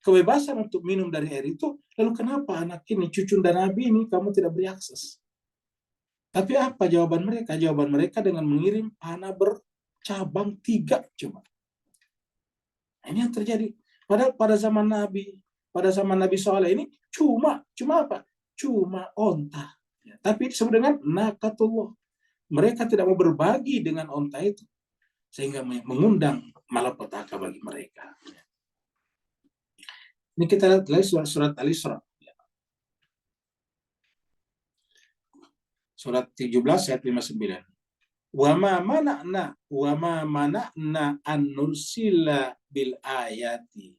kebebasan untuk minum dari air itu, lalu kenapa anak ini, cucunda Nabi ini, kamu tidak beri akses? Tapi apa jawaban mereka? Jawaban mereka dengan mengirim panah bercabang 3 cuma. Ini yang terjadi. Padahal pada zaman Nabi Saleh ini cuma apa? Cuma onta. Tapi disebut dengan nakatullah. Mereka tidak mau berbagi dengan onta itu, sehingga mengundang malapetaka bagi mereka. Ini kita lihat lagi surat Al-Isra. Surat 17 ayat 59. Wa ma mana'na an nursila bil ayati.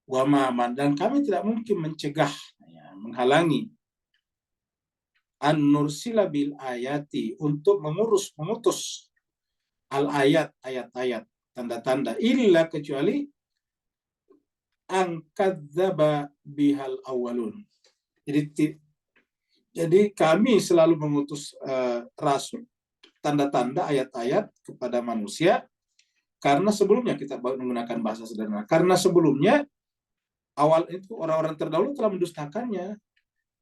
Wa ma, dan kami tidak mungkin mencegah, menghalangi an nursila bil ayati, untuk mengutus al ayat-ayat, tanda-tanda, illa kecuali ang kadzdzaba bihal awalun. Jadi kami selalu mengutus rasul, tanda-tanda, ayat-ayat kepada manusia karena sebelumnya, kita menggunakan bahasa sederhana, karena sebelumnya awal itu orang-orang terdahulu telah mendustakannya.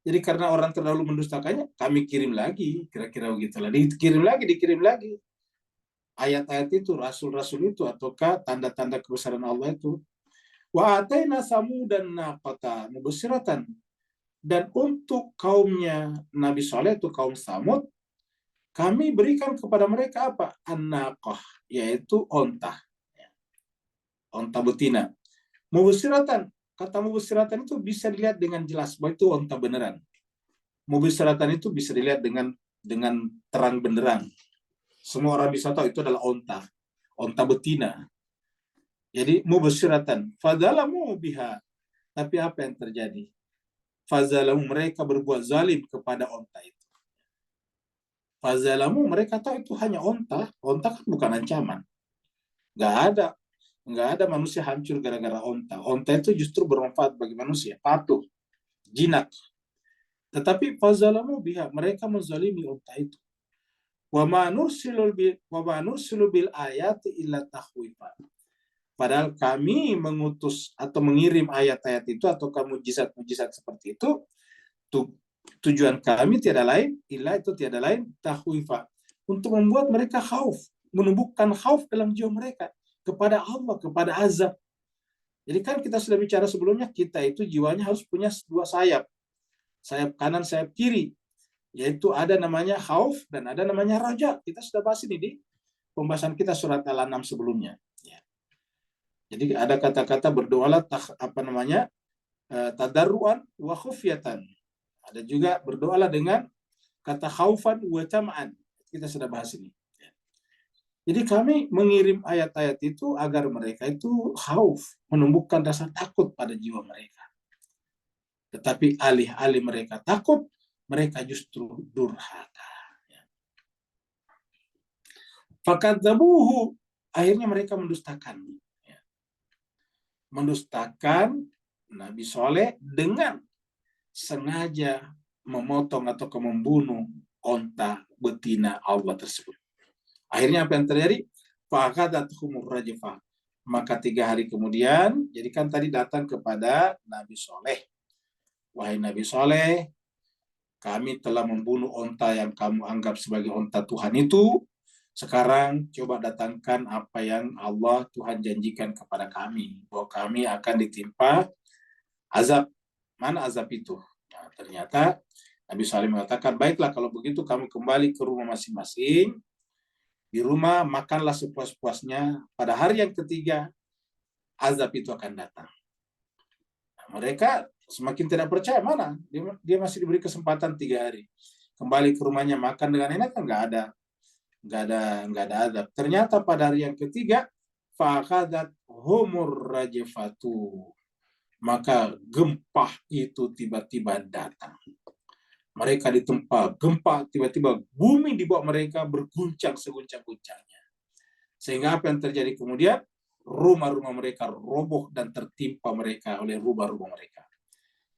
Jadi karena orang terdahulu mendustakannya, kami kirim lagi, kira-kira begitulah. Dikirim lagi ayat-ayat itu, rasul-rasul itu, ataukah tanda-tanda kebesaran Allah itu. Wa ataina samudan naqata mubsyiratan, dan untuk kaumnya Nabi Saleh itu kaum Samud, kami berikan kepada mereka apa? An-naqah, yaitu onta betina. Mubsyiratan, kata mubsyiratan itu bisa dilihat dengan jelas bahwa itu onta beneran. Mubsyiratan itu bisa dilihat dengan terang benderang. Semua orang bisa tahu itu adalah onta betina. Jadi mubsyiratan, fadzalamu biha. Tapi apa yang terjadi? Fadzalamu, mereka berbuat zalim kepada onta itu. Fadzalamu, mereka tahu itu hanya onta. Onta kan bukan ancaman. Nggak ada manusia hancur gara-gara onta. Onta itu justru bermanfaat bagi manusia, patuh, jinak. Tetapi fadzalamu biha, mereka menzalimi onta itu. Wa ma nursilu bil ayati illa tahwifa. Padahal kami mengutus atau mengirim ayat-ayat itu atau mujizat-mujizat seperti itu, tujuan kami tiada lain tahwifa, untuk membuat mereka khauf, menumbuhkan khauf dalam jiwa mereka kepada Allah, kepada azab. Jadi kan kita sudah bicara sebelumnya, kita itu jiwanya harus punya dua sayap kanan, sayap kiri, yaitu ada namanya khauf dan ada namanya raja. Kita sudah bahas ini di pembahasan kita surat Al-An'am sebelumnya. Jadi ada kata-kata berdoalah tadarruan wa khufyatan. Ada juga berdoalah dengan kata khaufan wa tam'an. Kita sudah bahas ini. Jadi kami mengirim ayat-ayat itu agar mereka itu khauf, menumbuhkan rasa takut pada jiwa mereka. Tetapi alih-alih mereka takut, mereka justru durhaka. Fakadzabuhu, akhirnya mereka mendustakan Nabi Soleh dengan sengaja memotong atau membunuh onta betina Allah tersebut. Akhirnya apa yang terjadi? Fakadathumur rajfah. Maka 3 hari kemudian, jadi kan tadi datang kepada Nabi Soleh. Wahai Nabi Soleh, kami telah membunuh onta yang kamu anggap sebagai onta Tuhan itu. Sekarang coba datangkan apa yang Allah Tuhan janjikan kepada kami, bahwa kami akan ditimpa azab. Mana azab itu? Nah, ternyata Nabi Saleh mengatakan, baiklah kalau begitu kamu kembali ke rumah masing-masing. Di rumah makanlah sepuas-puasnya. Pada hari yang ketiga azab itu akan datang. Nah, mereka semakin tidak percaya, mana dia masih diberi kesempatan 3 hari. Kembali ke rumahnya makan dengan enak, kan nggak ada azab. Ternyata pada hari yang ketiga, fa'akadat humur rajifatu, maka gempa itu tiba-tiba datang. Mereka ditempa gempa, tiba-tiba bumi di bawah mereka berguncang seguncang-guncangnya. Sehingga apa yang terjadi kemudian? Rumah-rumah mereka roboh dan tertimpa mereka oleh rumah-rumah mereka.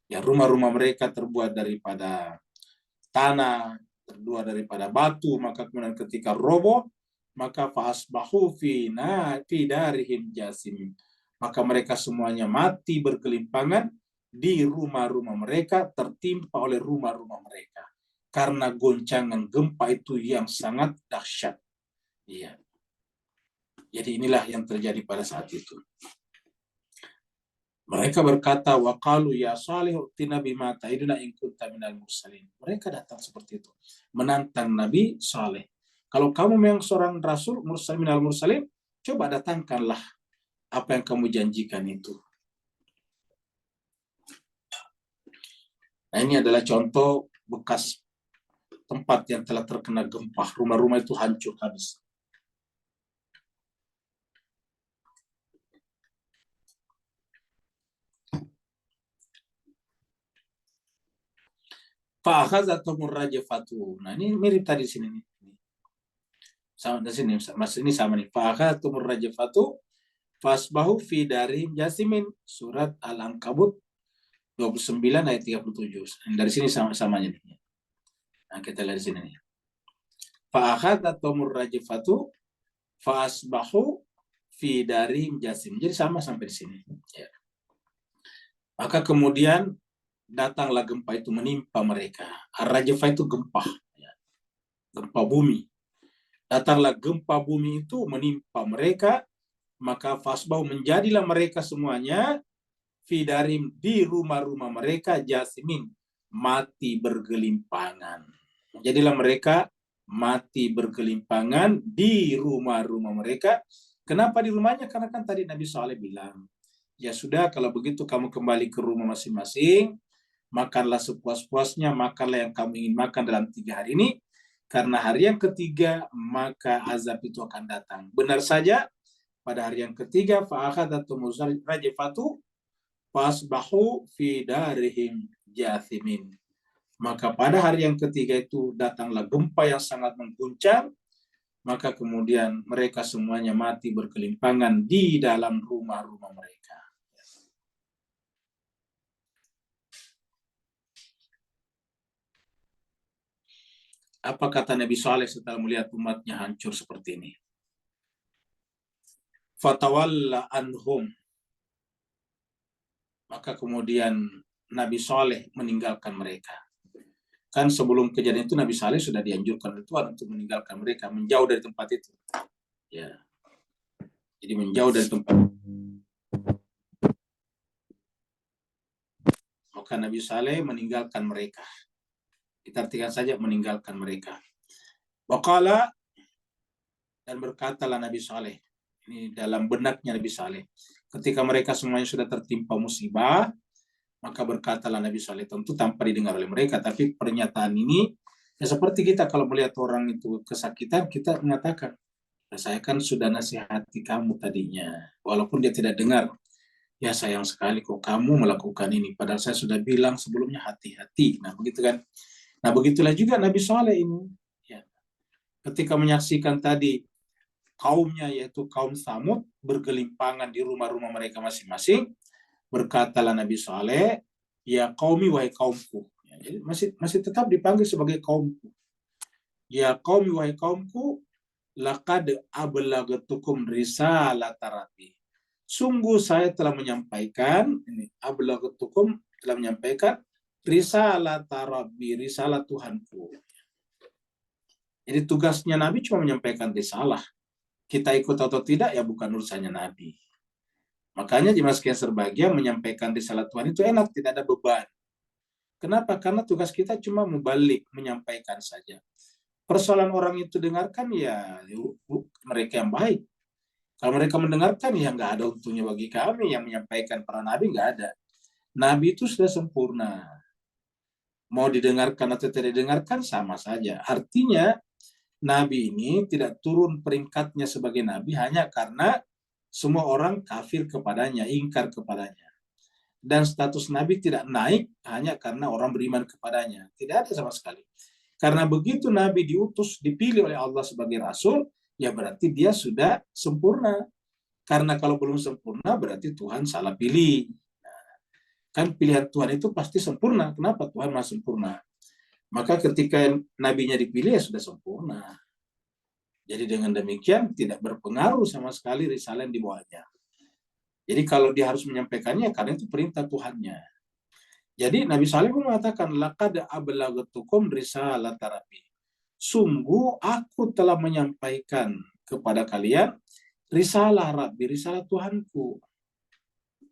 Ya, rumah-rumah mereka terbuat daripada tanah, terbuat daripada batu, maka kemudian ketika roboh, maka fasbahu fi darihim jasim, maka mereka semuanya mati bergelimpangan di rumah-rumah mereka, tertimpa oleh rumah-rumah mereka karena goncangan gempa itu yang sangat dahsyat. Iya. Jadi inilah yang terjadi pada saat itu. Mereka berkata, waqalu ya Salih utina bima ta'iduna in kunta minal mursalin. Mereka datang seperti itu, menantang Nabi Saleh. Kalau kamu memang seorang rasul minal mursalin, coba datangkanlah apa yang kamu janjikan itu. Nah, ini adalah contoh bekas tempat yang telah terkena gempa. Rumah-rumah itu hancur habis. Fa'akhazathumur rajfatu. Nah, ini mirip tadi di sini nih. Sama di sini, Mas, ini sama nih. Fa'akhazathumur rajfatu fasbahu fi darihim jasimin. Surat Al-Ankabut 29 ayat 37. Dari sini sama-samanya nih. Nah, kita lihat di sini nih. Fa'akhazathumur rajfatu fasbahu fi darihim jasim. Jadi sama sampai di sini. Ya. Maka kemudian datanglah gempa itu menimpa mereka. Ar-rajfah itu gempa. Ya. Gempa bumi. Datanglah gempa bumi itu menimpa mereka, maka fasbau menjadilah mereka semuanya fidarim di rumah-rumah mereka jasimin, mati bergelimpangan. Jadilah mereka mati bergelimpangan di rumah-rumah mereka. Kenapa di rumahnya? Karena kan tadi Nabi Saleh bilang, ya sudah kalau begitu kamu kembali ke rumah masing-masing, makanlah sepuas-puasnya, makanlah yang kamu ingin makan dalam 3 hari ini, karena hari yang ketiga maka azab itu akan datang. Benar saja pada hari yang ketiga fa'akhadhathumur rajfatu fasbahu fi darihim jathimin. Maka pada hari yang ketiga itu datanglah gempa yang sangat mengguncang, maka kemudian mereka semuanya mati berkelimpangan di dalam rumah-rumah mereka. Apa kata Nabi Saleh setelah melihat umatnya hancur seperti ini? Fatawalla anhum. Maka kemudian Nabi Saleh meninggalkan mereka. Kan sebelum kejadian itu Nabi Saleh sudah dianjurkan oleh Tuhan untuk meninggalkan mereka, menjauh dari tempat itu. Ya. Jadi menjauh dari tempat. Maka Nabi Saleh meninggalkan mereka. Kita artikan saja meninggalkan mereka. Waqala, dan berkatalah Nabi Saleh. Ini dalam benaknya Nabi Saleh. Ketika mereka semuanya sudah tertimpa musibah, maka berkatalah Nabi Saleh, tentu tanpa didengar oleh mereka, tapi pernyataan ini ya seperti kita kalau melihat orang itu kesakitan, kita mengatakan, ya, saya kan sudah nasihati kamu tadinya, walaupun dia tidak dengar. Ya sayang sekali kok kamu melakukan ini, padahal saya sudah bilang sebelumnya hati-hati. Nah begitu kan. Nah begitulah juga Nabi Saleh ini. Ya. Ketika menyaksikan tadi kaumnya yaitu kaum Samud bergelimpangan di rumah-rumah mereka masing-masing, berkatalah Nabi Saleh, ya qaumi wahai kaumku. Ya, jadi masih tetap dipanggil sebagai kaumku. Ya qaumi wahai kaumku, laqad ablagtukum risalata rabbi. Sungguh saya telah menyampaikan, ini ablagtukum, telah menyampaikan risalata rabbi, risalah Tuhanku. Jadi tugasnya Nabi cuma menyampaikan risalah. Kita ikut atau tidak ya bukan urusannya Nabi. Makanya jemaah sekalian serbahagia menyampaikan risalah Tuhan itu enak, tidak ada beban. Kenapa? Karena tugas kita cuma membalik, menyampaikan saja. Persoalan orang itu dengarkan ya mereka yang baik. Kalau mereka mendengarkan ya nggak ada untungnya bagi kami yang menyampaikan para nabi, nggak ada. Nabi itu sudah sempurna. Mau didengarkan atau tidak didengarkan sama saja. Artinya Nabi ini tidak turun peringkatnya sebagai Nabi hanya karena semua orang kafir kepadanya, ingkar kepadanya. Dan status Nabi tidak naik hanya karena orang beriman kepadanya. Tidak ada sama sekali. Karena begitu Nabi diutus, dipilih oleh Allah sebagai Rasul, ya berarti dia sudah sempurna. Karena kalau belum sempurna, berarti Tuhan salah pilih. Kan pilihan Tuhan itu pasti sempurna. Kenapa? Tuhan maha sempurna. Maka ketika nabinya dipilih ya sudah sempurna. Jadi dengan demikian tidak berpengaruh sama sekali risalah yang dibawanya. Jadi kalau dia harus menyampaikannya karena itu perintah Tuhannya. Jadi Nabi Saleh pun mengatakan laqad ablagtukum risalata rabbi. Sungguh aku telah menyampaikan kepada kalian risalah Rabbi, risalah Tuhanku.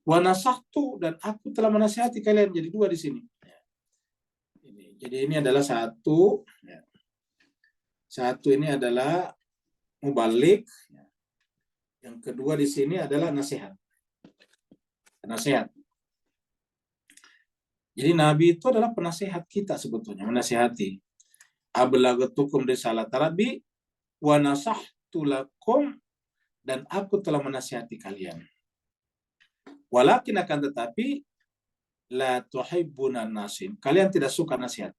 Wa nasahtu, dan aku telah menasihati kalian. Jadi dua di sini. Jadi ini adalah satu. Satu ini adalah mubalik. Yang kedua di sini adalah nasihat. Nasihat. Jadi Nabi itu adalah penasehat kita sebetulnya, menasihati. Ablagtukum risalata rabbi wa nasahtu lakum, dan aku telah menasihati kalian. Walakin akan tetapi la tuhibbuna nasin. Kalian tidak suka nasihat.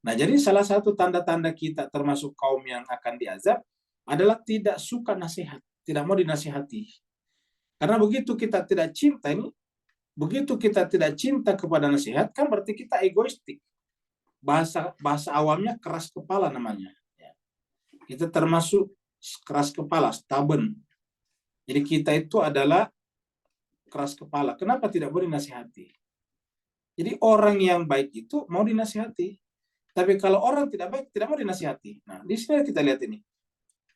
Nah, jadi salah satu tanda-tanda kita termasuk kaum yang akan diazab adalah tidak suka nasihat, tidak mau dinasihati. Karena begitu kita tidak cinta ini, begitu kita tidak cinta kepada nasihat, kan berarti kita egoistik. Bahasa awamnya keras kepala namanya. Kita termasuk keras kepala, stubborn. Jadi kita itu adalah keras kepala. Kenapa tidak boleh dinasihati? Jadi orang yang baik itu mau dinasihati. Tapi kalau orang tidak baik, tidak mau dinasihati. Nah, di sini kita lihat ini.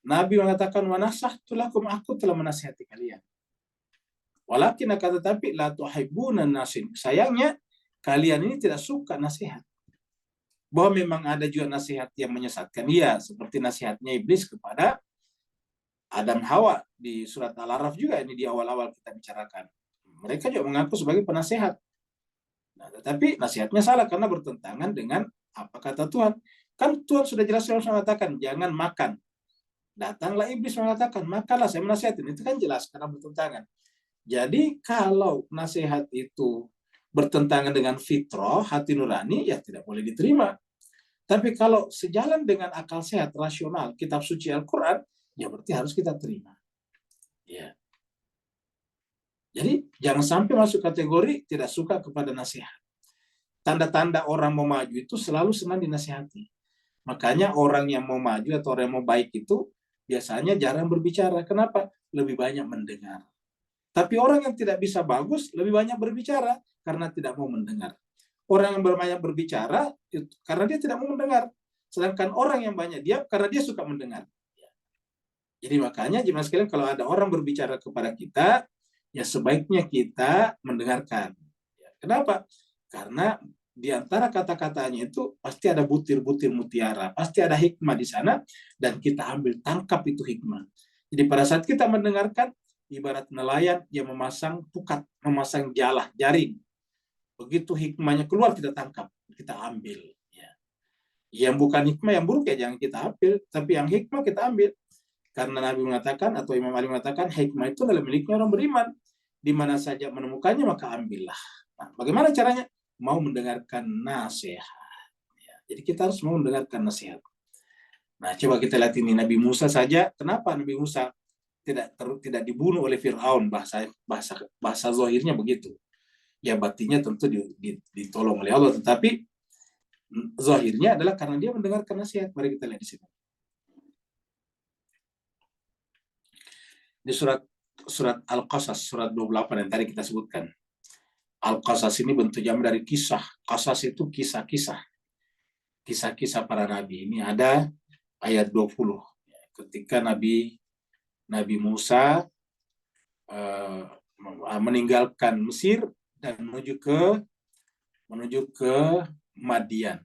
Nabi mengatakan, wa nasahtu lakum, aku telah menasihati kalian. Walakin akan tetapi la tuhibbuna nasin. Sayangnya kalian ini tidak suka nasihat. Bahwa memang ada juga nasihat yang menyesatkan. Iya, seperti nasihatnya iblis kepada Adam Hawa di surat Al-Araf juga, ini di awal-awal kita bicarakan. Mereka juga mengaku sebagai penasehat. Nah, tetapi nasihatnya salah karena bertentangan dengan apa kata Tuhan. Kan Tuhan sudah jelas mengatakan, jangan makan. Datanglah iblis mengatakan, makanlah, saya menasihatin. Itu kan jelas karena bertentangan. Jadi kalau nasihat itu bertentangan dengan fitrah, hati nurani, ya tidak boleh diterima. Tapi kalau sejalan dengan akal sehat, rasional, kitab suci Al-Quran, ya berarti harus kita terima. Ya. Jadi jangan sampai masuk kategori tidak suka kepada nasihat. Tanda-tanda orang mau maju itu selalu senang dinasihati. Makanya orang yang mau maju atau orang yang mau baik itu biasanya jarang berbicara. Kenapa? Lebih banyak mendengar. Tapi orang yang tidak bisa bagus lebih banyak berbicara karena tidak mau mendengar. Orang yang banyak berbicara itu karena dia tidak mau mendengar. Sedangkan orang yang banyak diam karena dia suka mendengar. Jadi makanya jemaah sekalian, kalau ada orang berbicara kepada kita, ya sebaiknya kita mendengarkan. Kenapa? Karena di antara kata-katanya itu pasti ada butir-butir mutiara, pasti ada hikmah di sana, dan kita ambil tangkap itu hikmah. Jadi pada saat kita mendengarkan, ibarat nelayan yang memasang pukat, memasang jaring. Begitu hikmahnya keluar, kita tangkap, kita ambil. Ya. Yang bukan hikmah, yang buruk ya jangan kita ambil, tapi yang hikmah kita ambil. Karena Nabi mengatakan, atau Imam Ali mengatakan, hikmah itu adalah miliknya orang beriman. Di mana saja menemukannya, maka ambillah. Nah, bagaimana caranya? Mau mendengarkan nasihat. Ya, jadi kita harus mau mendengarkan nasihat. Nah, coba kita lihat ini. Nabi Musa saja, kenapa Nabi Musa tidak dibunuh oleh Fir'aun? Bahasa zahirnya begitu. Ya, batinnya tentu ditolong oleh Allah. Tetapi zahirnya adalah karena dia mendengarkan nasihat. Mari kita lihat di sini. Di surat Al-Qasas, surat 28 yang tadi kita sebutkan. Al-Qasas ini bentuk jam dari kisah. Qasas itu kisah-kisah. Kisah-kisah para nabi. Ini ada ayat 20. Ketika Nabi Musa meninggalkan Mesir dan menuju ke Madian.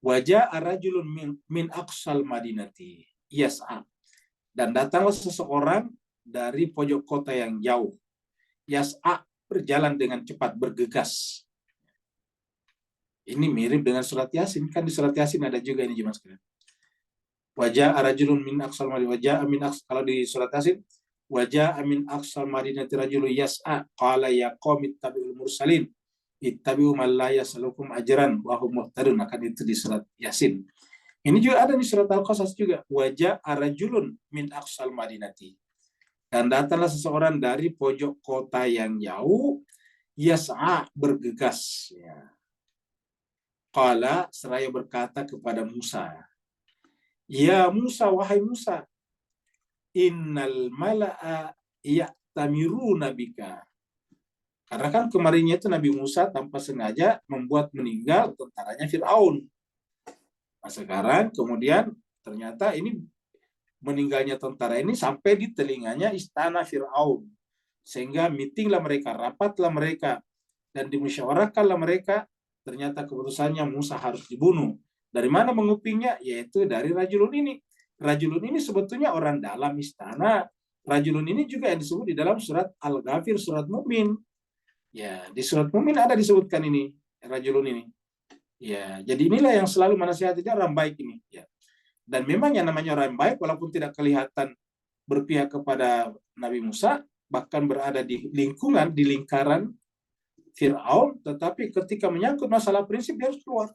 Wajah arajulun min aqsal madinati yas'a. Dan datanglah seseorang dari pojok kota yang jauh. Yas'a, berjalan dengan cepat, bergegas. Ini mirip dengan surat Yasin. Kan di surat Yasin ada juga ini jemaah sekalian. Wajah arajulun min aqsal madinati. Wajah amin aqsal, kalau di surat Yasin, wajah amin aqsal madinati rajulun yas'a qala ya qaumi ittabi'ul mursalin ittabi'u man la yas'alukum ajran wa hum muhtadun. Akan itu di surat Yasin. Ini juga ada di surat Al-Qasas juga. Wajah arajulun min aqsal madinati. Dan datanglah seseorang dari pojok kota yang jauh, yas'a, bergegas. Ya. Qala, seraya berkata kepada Musa, ya Musa, wahai Musa, innal mala'a ya'tamiruna bika. Karena kan kemarinnya itu Nabi Musa tanpa sengaja membuat meninggal tentaranya Fir'aun. Nah sekarang kemudian ternyata ini meninggalnya tentara ini sampai di telinganya istana Fir'aun. Sehingga meetinglah mereka, rapatlah mereka, dan dimusyawarahkanlah mereka. Ternyata keputusannya Musa harus dibunuh. Dari mana mengupingnya? Yaitu dari rajulun ini. Rajulun ini sebetulnya orang dalam istana. Rajulun ini juga yang disebut di dalam surat Al-Ghafir, surat Mu'min. Ya, di surat Mu'min ada disebutkan ini, rajulun ini. Ya, jadi inilah yang selalu menasihatinya orang baik ini. Ya. Dan memang yang namanya orang baik, walaupun tidak kelihatan berpihak kepada Nabi Musa, bahkan berada di lingkungan, di lingkaran Fir'aun, tetapi ketika menyangkut masalah prinsip, dia harus keluar.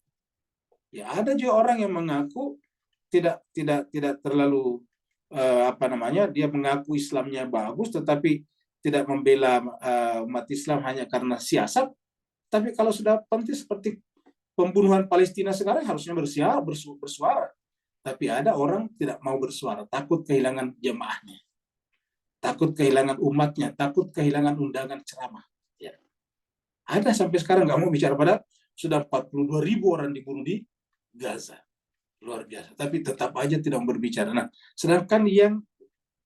Ya, ada juga orang yang mengaku tidak terlalu dia mengaku Islamnya bagus, tetapi tidak membela umat Islam hanya karena siasat. Tapi kalau sudah penting seperti pembunuhan Palestina sekarang, harusnya bersuara. Tapi ada orang tidak mau bersuara, takut kehilangan jemaahnya, takut kehilangan umatnya, takut kehilangan undangan ceramah. Ya. Ada sampai sekarang nggak mau bicara, pada sudah 42.000 orang dibunuh di Gaza. Luar biasa. Tapi tetap aja tidak mau berbicara. Nah, sedangkan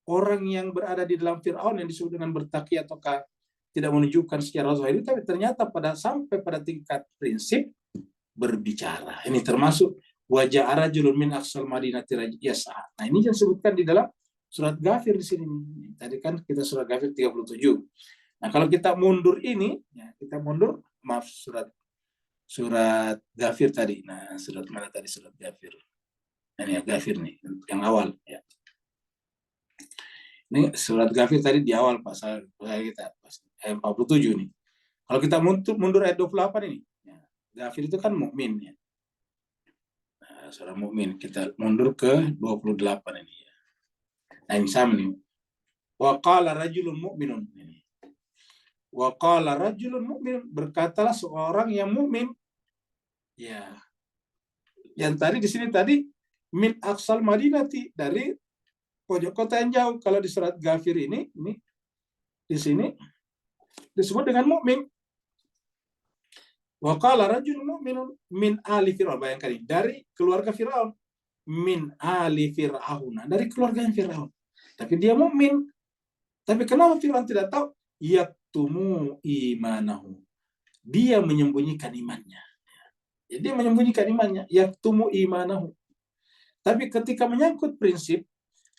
orang yang berada di dalam Fir'aun yang disebut dengan bertaki ataukah tidak menunjukkan secara zahir, tapi ternyata sampai pada tingkat prinsip berbicara. Ini termasuk wajah rajulun min aqsal madinati yas'a. Nah, ini yang disebutkan di dalam surat Ghafir di sini. Tadi kan kita surat Ghafir 37. Nah, kalau kita mundur ini, ya, surat Ghafir tadi. Nah, surat mana tadi surat Ghafir? Nah, ini ya, Ghafir nih, yang awal ya. Ini surat Ghafir tadi di awal pasal kita 47 nih. Kalau kita mundur ayat 28 ini, ya, Ghafir itu kan mukmin ya. Nah, surah mukmin, kita mundur ke 28 ini ya. Nah, ini sama nih. Wa qala rajulun mu'minun ini. Wa qala rajulun mu'minun, berkatalah seorang yang mukmin. Ya. Yang tadi di sini tadi min aqsal madinati, dari pojok kota yang jauh. Kalau di surat Ghafir ini di sini disebut dengan mukmin. Wa qala rajulun mu'minun min ali Fir'aun, bayangkan ini, dari keluarga Fir'aun. Min ali Fir'aun, dari keluarga Fir'aun. Tapi dia mukmin. Tapi kenapa Fir'aun tidak tahu? Yaktumu imanahu. Dia menyembunyikan imannya. Jadi dia menyembunyikan imannya. Yaktumu imanahu. Tapi ketika menyangkut prinsip,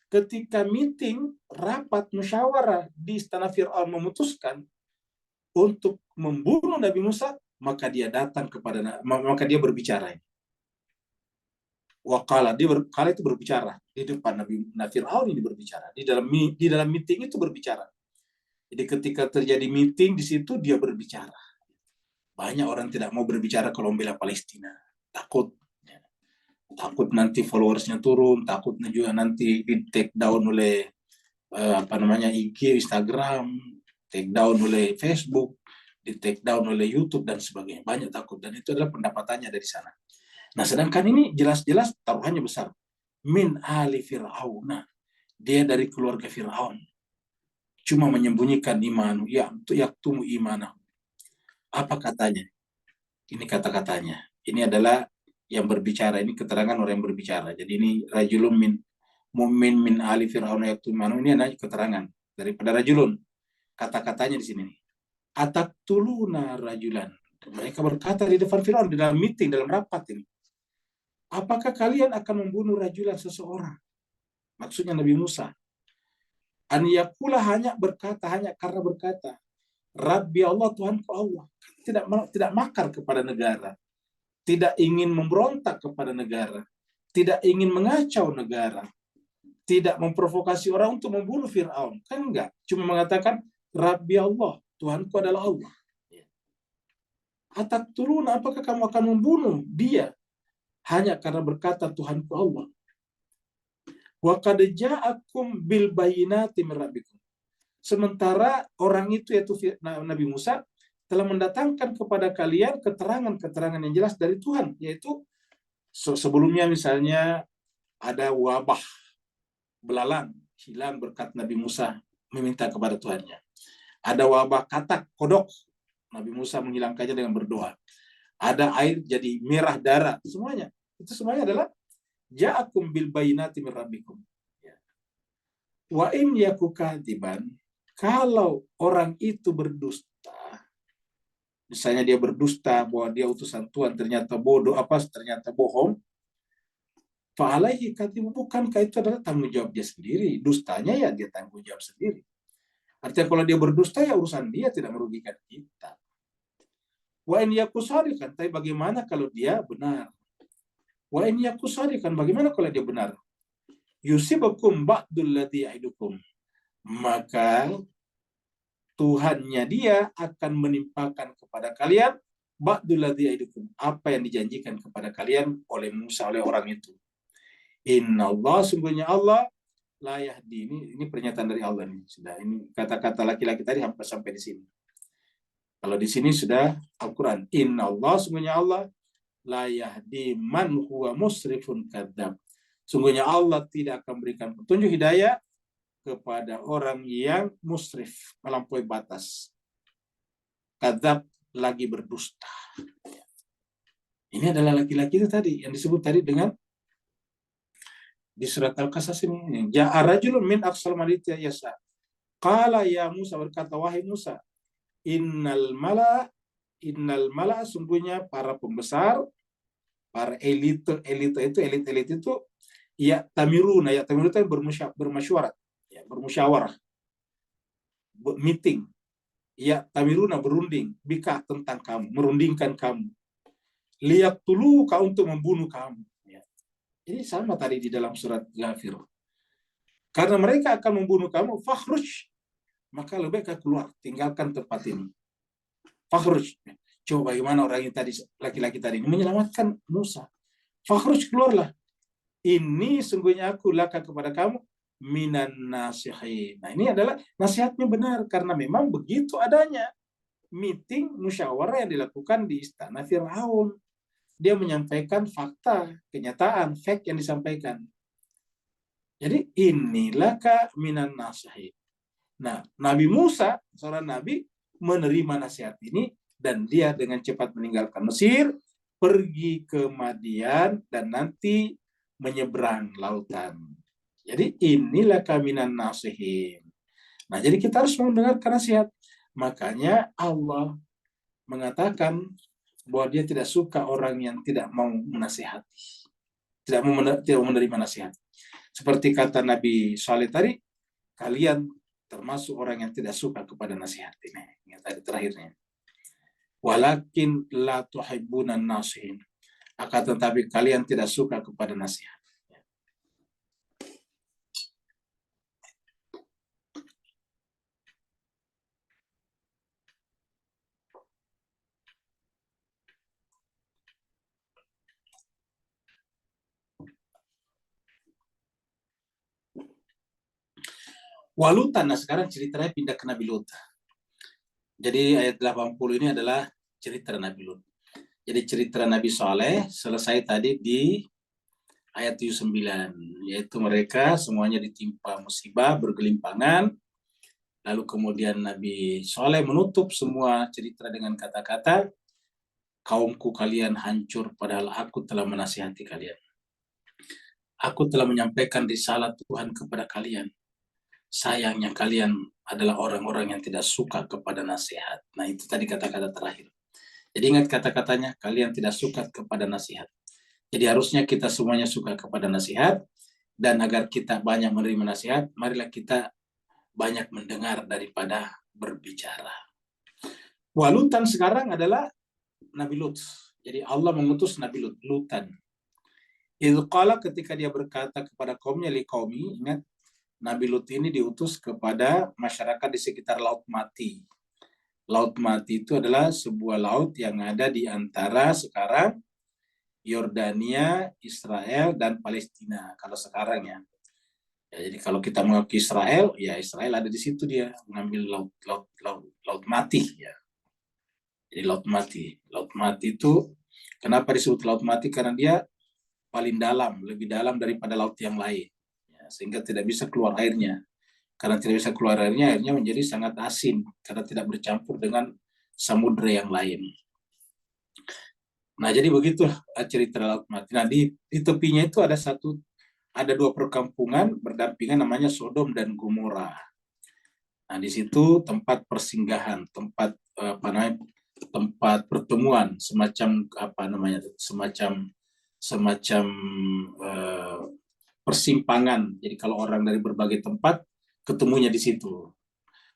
ketika meeting, rapat, musyawarah di istana Fir'aun memutuskan untuk membunuh Nabi Musa, maka dia datang maka dia berbicara. Wakala, kala itu berbicara di depan Nabi Fir'aun, ini berbicara di dalam meeting itu berbicara. Jadi ketika terjadi meeting di situ dia berbicara. Banyak orang tidak mau berbicara kalau membela Palestina, takut nanti followersnya turun, takutnya juga nanti di take down oleh IG, Instagram, take down oleh Facebook, di take down oleh YouTube dan sebagainya. Banyak takut, dan itu adalah pendapatannya dari sana. Nah, sedangkan ini jelas-jelas taruhannya besar. Min ali Fir'aun. Dia dari keluarga Fir'aun. Cuma menyembunyikan iman, yaktumu imanah. Apa katanya? Ini kata-katanya. Ini adalah yang berbicara, ini keterangan orang yang berbicara. Jadi ini rajulun mu'min min ali Fir'aun yaktumu imanah. Ini adalah keterangan daripada rajulun. Kata-katanya di sini. Ataktuluna rajulan. Mereka berkata di depan Fir'aun, di dalam meeting, dalam rapat ini. Apakah kalian akan membunuh rajulan, seseorang? Maksudnya Nabi Musa. An yakula, hanya karena berkata, Rabbi Allah, Tuhanku Allah. Tidak makar kepada negara. Tidak ingin memberontak kepada negara. Tidak ingin mengacau negara. Tidak memprovokasi orang untuk membunuh Fir'aun. Kan enggak. Cuma mengatakan, Rabbi Allah, Tuhanku adalah Allah. Ataktuluna, apakah kamu akan membunuh dia hanya karena berkata Tuhanku Allah? Wa qad ja'akum bil bayyinati min rabbikum. Sementara orang itu, yaitu Nabi Musa, telah mendatangkan kepada kalian keterangan-keterangan yang jelas dari Tuhan, yaitu sebelumnya misalnya ada wabah belalang hilang berkat Nabi Musa meminta kepada Tuhannya. Ada wabah katak kodok, Nabi Musa menghilangkannya dengan berdoa. Ada air jadi merah darah, semuanya. Itu semuanya adalah ja'akum bil bayyinati min rabbikum. Wa in yaku kadziban, kalau orang itu berdusta, misalnya dia berdusta bahwa dia utusan Tuhan, ternyata ternyata bohong, fa'alaihi kadzibu, bukankah itu adalah tanggung jawab dia sendiri? Dustanya ya dia tanggung jawab sendiri. Artinya kalau dia berdusta ya urusan dia, tidak merugikan kita. Wa in yaku shadiqan, tapi bagaimana kalau dia benar? Wa in yaku shadiqan, bagaimana kalau dia benar? Yusibakum ba'dul ladzi ya'idukum, maka Tuhannya dia akan menimpakan kepada kalian ba'dul ladzi ya'idukum, apa yang dijanjikan kepada kalian oleh Musa, oleh orang itu. Innallah, sungguhnya Allah, la yahdi, ini pernyataan dari Allah nih. Sudah, ini kata-kata laki-laki tadi hampir sampai di sini. Kalau di sini sudah Al-Quran. Innallah, sungguhnya Allah, la yahdi man huwa musrifun kadzab. Sungguhnya Allah tidak akan berikan petunjuk hidayah kepada orang yang musrif, melampaui batas. Kadzab, lagi berdusta. Ini adalah laki-laki itu tadi yang disebut tadi dengan di surat Al-Qasas ini. Ja'a rajulun min aqsal madinati yasa. Qala ya Musa, berkata wahai Musa, innal mala sungguhnya para pembesar, para elite itu ya tamiruna itu bermusyawarah, ya, bermusyawarah, meeting. Ya tamiruna, berunding, bika, tentang kamu, merundingkan kamu. Lihat dulu kau untuk membunuh kamu. Ya. Ini sama tadi di dalam surat Ghafir. Karena mereka akan membunuh kamu, fakhruj, maka lebih baik keluar, tinggalkan tempat ini. Fakhruj. Coba bagaimana orang yang tadi, laki-laki tadi ini menyelamatkan Musa. Fakhruj, keluarlah. Ini sungguhnya aku laka kepada kamu minan nasihin. Nah, ini adalah nasihatnya benar karena memang begitu adanya meeting musyawarah yang dilakukan di istana Firaun. Dia menyampaikan fakta, kenyataan, fact yang disampaikan. Jadi inilah ka minan nasihin. Nah, Nabi Musa, seorang nabi, menerima nasihat ini dan dia dengan cepat meninggalkan Mesir, pergi ke Madian dan nanti menyeberang lautan. Jadi inilah kaminan nasihin. Nah, jadi kita harus mendengarkan nasihat. Makanya Allah mengatakan bahwa dia tidak suka orang yang tidak mau menasihati, tidak mau menerima nasihat. Seperti kata Nabi Saleh tadi, kalian termasuk orang yang tidak suka kepada nasihat ini. Yang tadi terakhirnya. Walakin la tuhibbunan nasihin. Akan tetapi kalian tidak suka kepada nasihat. Walutan, nah sekarang ceritanya pindah ke Nabi Lut. Jadi ayat 80 ini adalah cerita Nabi Lut. Jadi cerita Nabi Saleh selesai tadi di ayat 79, yaitu mereka semuanya ditimpa musibah, bergelimpangan. Lalu kemudian Nabi Saleh menutup semua cerita dengan kata-kata, kaumku kalian hancur padahal aku telah menasihati kalian. Aku telah menyampaikan risalah Tuhan kepada kalian. Sayangnya kalian adalah orang-orang yang tidak suka kepada nasihat. Nah, itu tadi kata-kata terakhir. Jadi ingat kata-katanya, kalian tidak suka kepada nasihat. Jadi harusnya kita semuanya suka kepada nasihat, dan agar kita banyak menerima nasihat, marilah kita banyak mendengar daripada berbicara. Walutan sekarang adalah Nabi Lut. Jadi Allah mengutus Nabi Lut, Lutan. Itu kala ketika dia berkata kepada kaumnya, liqaumi, ingat, Nabi Lut ini diutus kepada masyarakat di sekitar Laut Mati. Laut Mati itu adalah sebuah laut yang ada di antara sekarang Yordania, Israel, dan Palestina. Kalau sekarang ya. Jadi kalau kita mengakui Israel, ya Israel ada di situ dia mengambil laut mati ya. Jadi laut mati. Laut mati itu kenapa disebut laut mati? Karena dia paling dalam, lebih dalam daripada laut yang lain. Sehingga tidak bisa keluar airnya. Karena tidak bisa keluar airnya menjadi sangat asin karena tidak bercampur dengan samudra yang lain. Nah, jadi begitu cerita Laut Mati. Nah, di tepinya itu ada dua perkampungan berdampingan namanya Sodom dan Gomora. Nah, di situ tempat persinggahan, tempat pertemuan, semacam persimpangan. Jadi kalau orang dari berbagai tempat ketemunya di situ.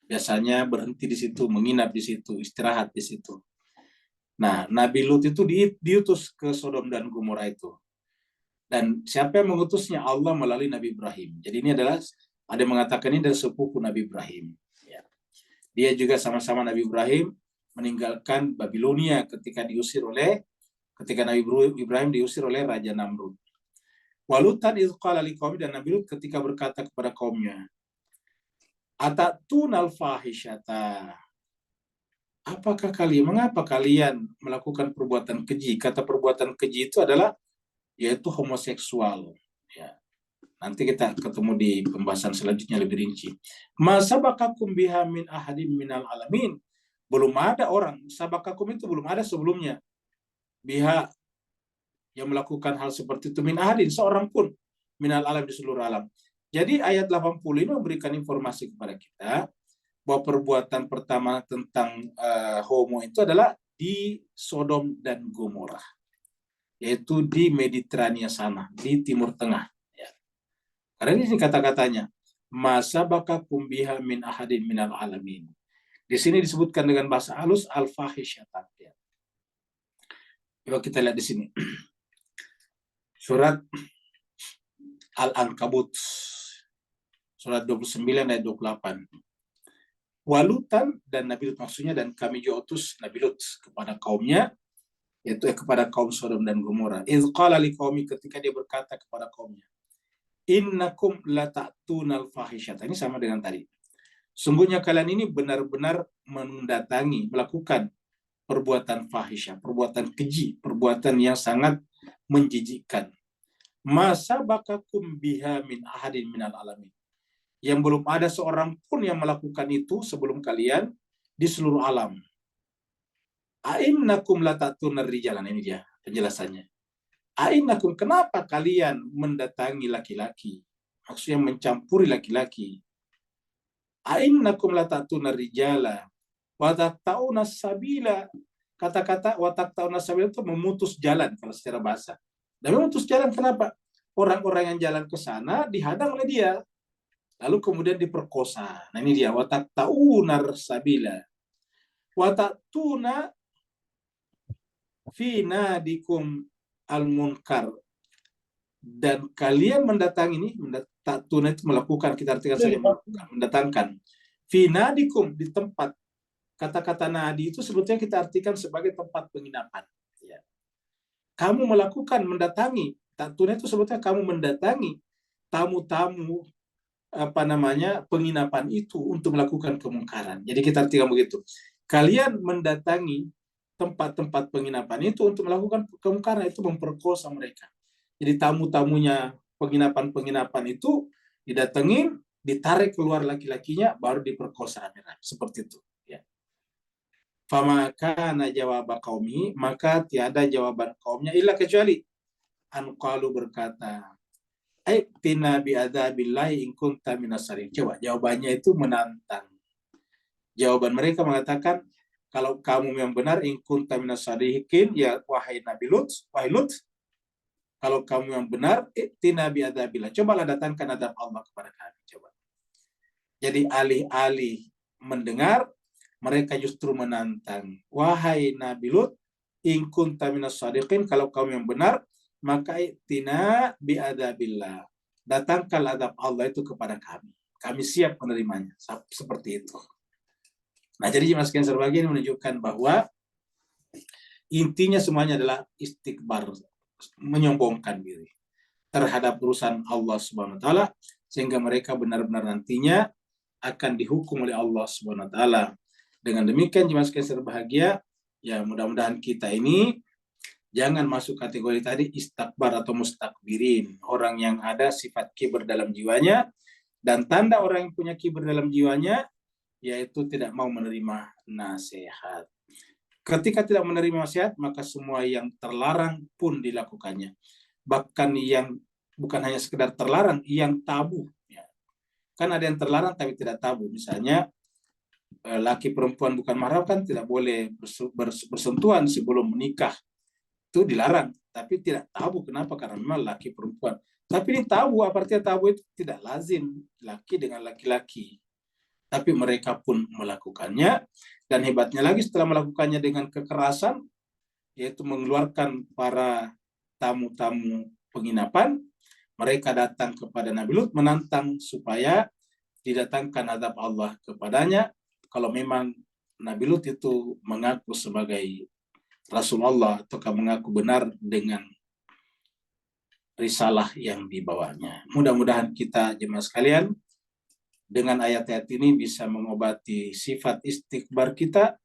Biasanya berhenti di situ, menginap di situ, istirahat di situ. Nah, Nabi Lut itu diutus ke Sodom dan Gomora itu. Dan siapa yang mengutusnya? Allah melalui Nabi Ibrahim. Jadi ini adalah, ada yang mengatakan ini dari sepupu Nabi Ibrahim. Ya. Dia juga sama-sama Nabi Ibrahim meninggalkan Babilonia ketika Nabi Ibrahim diusir oleh Raja Namrud. Walutan iz qala liqaumi, dan Nabi Lut ketika berkata kepada kaumnya, atatun al-fahisyata, mengapa kalian melakukan perbuatan keji? Kata perbuatan keji itu adalah yaitu homoseksual. Ya. Nanti kita ketemu di pembahasan selanjutnya lebih rinci. Masabakakum biha min ahadim minal alamin. Belum ada orang, sabakakum itu belum ada sebelumnya. Biha yang melakukan hal seperti itu min ahadin, seorang pun minal alam, di seluruh alam. Jadi ayat 80 ini memberikan informasi kepada kita bahwa perbuatan pertama tentang homo itu adalah di Sodom dan Gomora, yaitu di Mediterania sana, di Timur Tengah. Ya. Karena ini kata-katanya, masabakakum biha min ahadin minal alamin. Di sini disebutkan dengan bahasa halus al-fahisyatan. Ya. Coba kita lihat di sini. Surat Al-Ankabut, surat 29 ayat 28. Walutan, dan Nabi Lut maksudnya, dan kami juga utus Nabi Lut kepada kaumnya, yaitu kepada kaum Sodom dan Gomora. Iz qala liqaumi, ketika dia berkata kepada kaumnya, innakum lata'tunal fahisyata. Ini sama dengan tadi. Sungguhnya kalian ini benar-benar mendatangi, melakukan perbuatan fahisyah, perbuatan keji, perbuatan yang sangat menjijikkan. Masa bakakum biha min ahadin minal alamin. Yang belum ada seorang pun yang melakukan itu sebelum kalian di seluruh alam. A'innakum latatuna rijalan, ini dia penjelasannya. A'innakum, kenapa kalian mendatangi laki-laki? Maksudnya mencampuri laki-laki. A'innakum latatuna rijala wa taqta'una sabila. Kata-kata wa taqta'una sabila itu memutus jalan kalau secara bahasa. Dan memutus jalan kenapa? Orang-orang yang jalan ke sana dihadang oleh dia. Lalu kemudian diperkosa. Nah ini dia. Wa taqta'una sabila. Wa ta'tuna fi nadikum al-munkar. Dan kalian mendatangi ini, ta'tuna itu melakukan, kita artikan saja melakukan, mendatangkan. Fi nadikum, di tempat. Kata-kata nadi itu sebetulnya kita artikan sebagai tempat penginapan. Ya. Kamu melakukan, mendatangi. Ta'tuna itu sebetulnya kamu mendatangi tamu-tamu penginapan itu untuk melakukan kemungkaran. Jadi kita artikan begitu. Kalian mendatangi tempat-tempat penginapan itu untuk melakukan kemungkaran, itu memperkosa mereka. Jadi tamu-tamunya penginapan-penginapan itu didatengin, ditarik keluar laki-lakinya, baru diperkosa. Seperti itu. Ya. Famakana jawab qaumi, maka tiada jawaban kaumnya illa kecuali anqalu, berkata, aitina bi adzabillahi in kunta minasarin. Coba jawabannya itu menantang. Jawaban mereka mengatakan, kalau kamu yang benar, in kunta minasadiqin, ya wahai Nabi Lut, wahai Lut, kalau kamu yang benar, aitina bi adzabillah, cobalah datangkan azab Allah kepada kami. Coba. Jadi alih-alih mendengar, mereka justru menantang. Wahai Nabi Lut, in kunta minas shadiqin, kalau kamu yang benar, maka itina bi adzabillah. Datangkan azab Allah itu kepada kami. Kami siap menerimanya. Seperti itu. Nah, jadi jemaah sekalian sebagian menunjukkan bahwa intinya semuanya adalah istikbar, menyombongkan diri terhadap urusan Allah Subhanahu wa taala, sehingga mereka benar-benar nantinya akan dihukum oleh Allah Subhanahu wa taala. Dengan demikian jemaah sekalian berbahagia, ya mudah-mudahan kita ini jangan masuk kategori tadi istakbar atau mustakbirin, orang yang ada sifat kibir dalam jiwanya, dan tanda orang yang punya kibir dalam jiwanya yaitu tidak mau menerima nasihat. Ketika tidak menerima nasihat, maka semua yang terlarang pun dilakukannya. Bahkan yang bukan hanya sekedar terlarang, yang tabu. Ya. Kan ada yang terlarang tapi tidak tabu. Misalnya laki perempuan bukan mahram kan tidak boleh bersentuhan sebelum menikah, itu dilarang, tapi tidak tabu. Kenapa? Karena memang laki perempuan. Tapi ini tabu, apa artinya tabu? Itu tidak lazim laki dengan laki-laki, tapi mereka pun melakukannya. Dan hebatnya lagi, setelah melakukannya dengan kekerasan, yaitu mengeluarkan para tamu-tamu penginapan, mereka datang kepada Nabi Lut menantang supaya didatangkan azab Allah kepadanya kalau memang Nabi Lut itu mengaku sebagai Rasulullah ataukah mengaku benar dengan risalah yang dibawanya. Mudah-mudahan kita jemaah sekalian dengan ayat-ayat ini bisa mengobati sifat istikbar kita,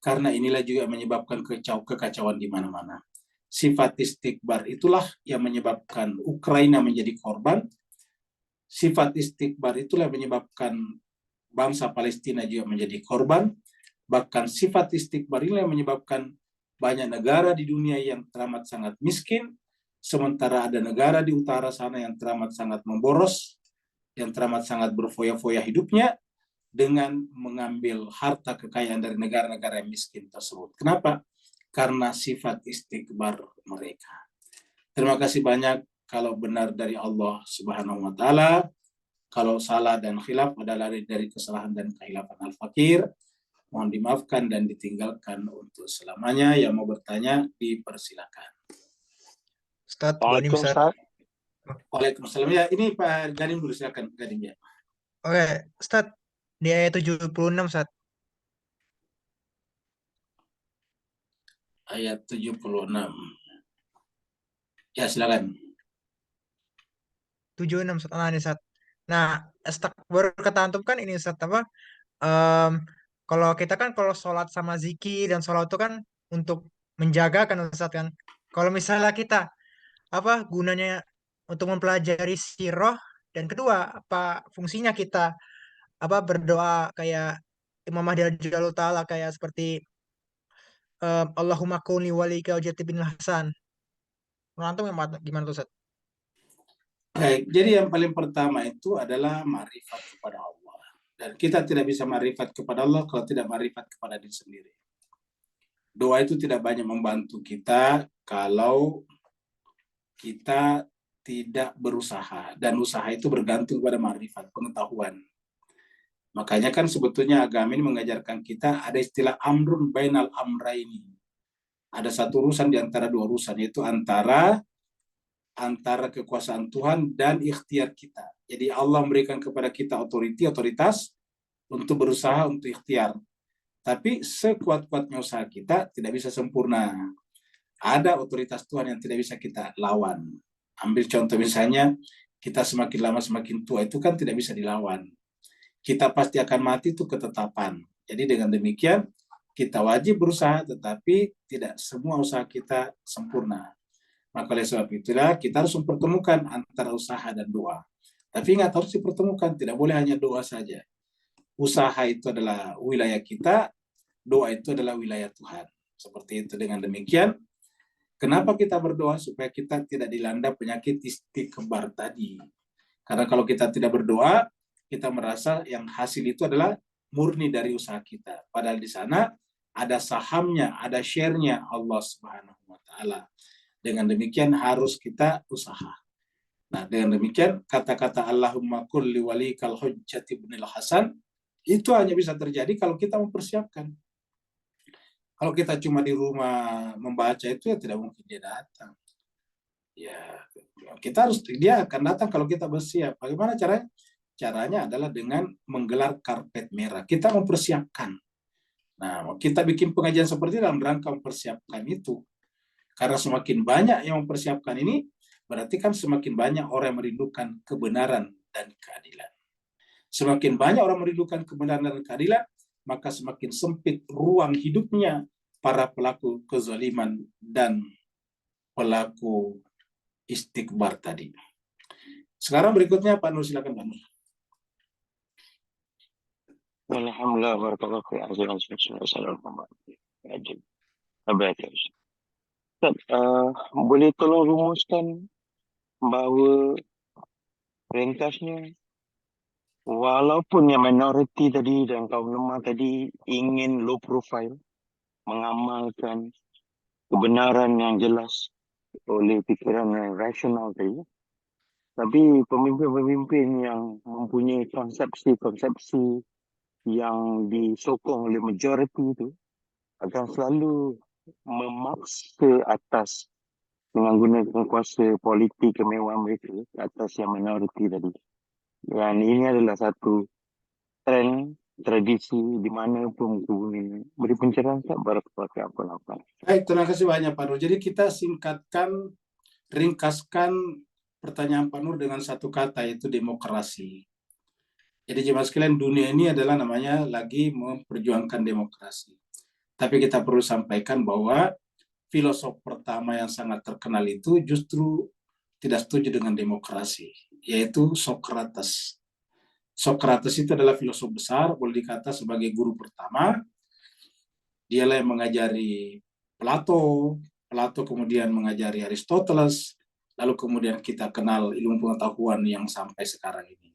karena inilah juga menyebabkan kekacauan di mana-mana. Sifat istikbar itulah yang menyebabkan Ukraina menjadi korban. Sifat istikbar itulah yang menyebabkan bangsa Palestina juga menjadi korban. Bahkan sifat istikbar inilah yang menyebabkan banyak negara di dunia yang teramat sangat miskin, sementara ada negara di utara sana yang teramat sangat memboros, yang teramat sangat berfoya-foya hidupnya dengan mengambil harta kekayaan dari negara-negara yang miskin tersebut. Kenapa? Karena sifat istikbar mereka. Terima kasih banyak. Kalau benar dari Allah Subhanahu wa Ta'ala, kalau salah dan khilaf adalah dari kesalahan dan kehilafan Al-Fakir, mohon dimaafkan dan ditinggalkan untuk selamanya. Yang mau bertanya dipersilakan. Ustaz, Bonim Ustaz. Waalaikumsalam. Ya, ini Pak Gadim dulu, silakan Gadim ya. Oke, Ustaz, di ayat 76 Ustaz. Ayat 76. Ya, silakan. 76 Ustaz. Nah, ini Ustaz. Nah, baru kata antum kan ini Ustaz apa? Kalau kita kan kalau sholat sama zikir dan sholat itu kan untuk menjaga kan Ustaz kan. Kalau misalnya kita apa gunanya untuk mempelajari sirah, dan kedua apa fungsinya kita apa berdoa kayak Imam Mahdi Al Ta'ala kayak seperti Allahumma kuni walika wajati bin Hasan. Menurut antum gimana tuh Ustaz? Baik, jadi yang paling pertama itu adalah ma'rifat kepada Allah. Dan kita tidak bisa ma'rifat kepada Allah kalau tidak ma'rifat kepada diri sendiri. Doa itu tidak banyak membantu kita kalau kita tidak berusaha. Dan usaha itu bergantung pada ma'rifat, pengetahuan. Makanya kan sebetulnya agama ini mengajarkan kita ada istilah amrun bainal amraini. Ada satu urusan di antara dua urusan, yaitu antara kekuasaan Tuhan dan ikhtiar kita. Jadi Allah memberikan kepada kita otoritas untuk berusaha untuk ikhtiar. Tapi sekuat-kuatnya usaha kita tidak bisa sempurna. Ada otoritas Tuhan yang tidak bisa kita lawan. Ambil contoh misalnya, kita semakin lama semakin tua itu kan tidak bisa dilawan. Kita pasti akan mati itu ketetapan. Jadi dengan demikian kita wajib berusaha, tetapi tidak semua usaha kita sempurna. Maka oleh sebab itulah kita harus mempertemukan antara usaha dan doa. Tapi ingat, harus dipertemukan, tidak boleh hanya doa saja. Usaha itu adalah wilayah kita, doa itu adalah wilayah Tuhan. Seperti itu. Dengan demikian, kenapa kita berdoa? Supaya kita tidak dilanda penyakit istikbar tadi. Karena kalau kita tidak berdoa, kita merasa yang hasil itu adalah murni dari usaha kita. Padahal di sana ada sahamnya, ada share-nya Allah Subhanahu wa Ta'ala. Dengan demikian harus kita usaha. Nah, dengan demikian kata-kata Allahumma kulli walikal hujjati ibnil Hasan itu hanya bisa terjadi kalau kita mempersiapkan. Kalau kita cuma di rumah membaca itu ya tidak mungkin dia datang. Ya, kita harus, dia akan datang kalau kita bersiap. Bagaimana caranya? Caranya adalah dengan menggelar karpet merah. Kita mempersiapkan. Nah, kita bikin pengajian seperti dalam rangka mempersiapkan itu. Karena semakin banyak yang mempersiapkan ini, berarti kan semakin banyak orang yang merindukan kebenaran dan keadilan. Semakin banyak orang merindukan kebenaran dan keadilan, maka semakin sempit ruang hidupnya para pelaku kezaliman dan pelaku istikbar tadi. Sekarang berikutnya Pak Nur, silakan Pak Nur. Alhamdulillah, barakallahu fi azza wa jalla. Boleh tolong rumuskan bahawa ringkasnya, walaupun yang minoriti tadi dan kaum lemah tadi ingin low profile, mengamalkan kebenaran yang jelas oleh fikiran yang rasional tadi, tapi pemimpin-pemimpin yang mempunyai konsepsi-konsepsi yang disokong oleh majoriti itu akan selalu memaksa atas dengan gunakan kuasa politik kemewahan mereka atas yang minoriti tadi. Dan ini adalah satu trend tradisi di mana pun ini. Beri pencerahan tak berapa apa. Baik, terima kasih banyak Pak Nur. Jadi kita singkatkan, ringkaskan pertanyaan Pak Nur dengan satu kata, yaitu demokrasi. Jadi jemaah sekalian, dunia ini adalah namanya lagi memperjuangkan demokrasi. Tapi kita perlu sampaikan bahwa filosof pertama yang sangat terkenal itu justru tidak setuju dengan demokrasi, yaitu Socrates. Socrates itu adalah filosof besar, boleh dikata sebagai guru pertama. Dialah yang mengajari Plato, Plato kemudian mengajari Aristoteles, lalu kemudian kita kenal ilmu pengetahuan yang sampai sekarang ini.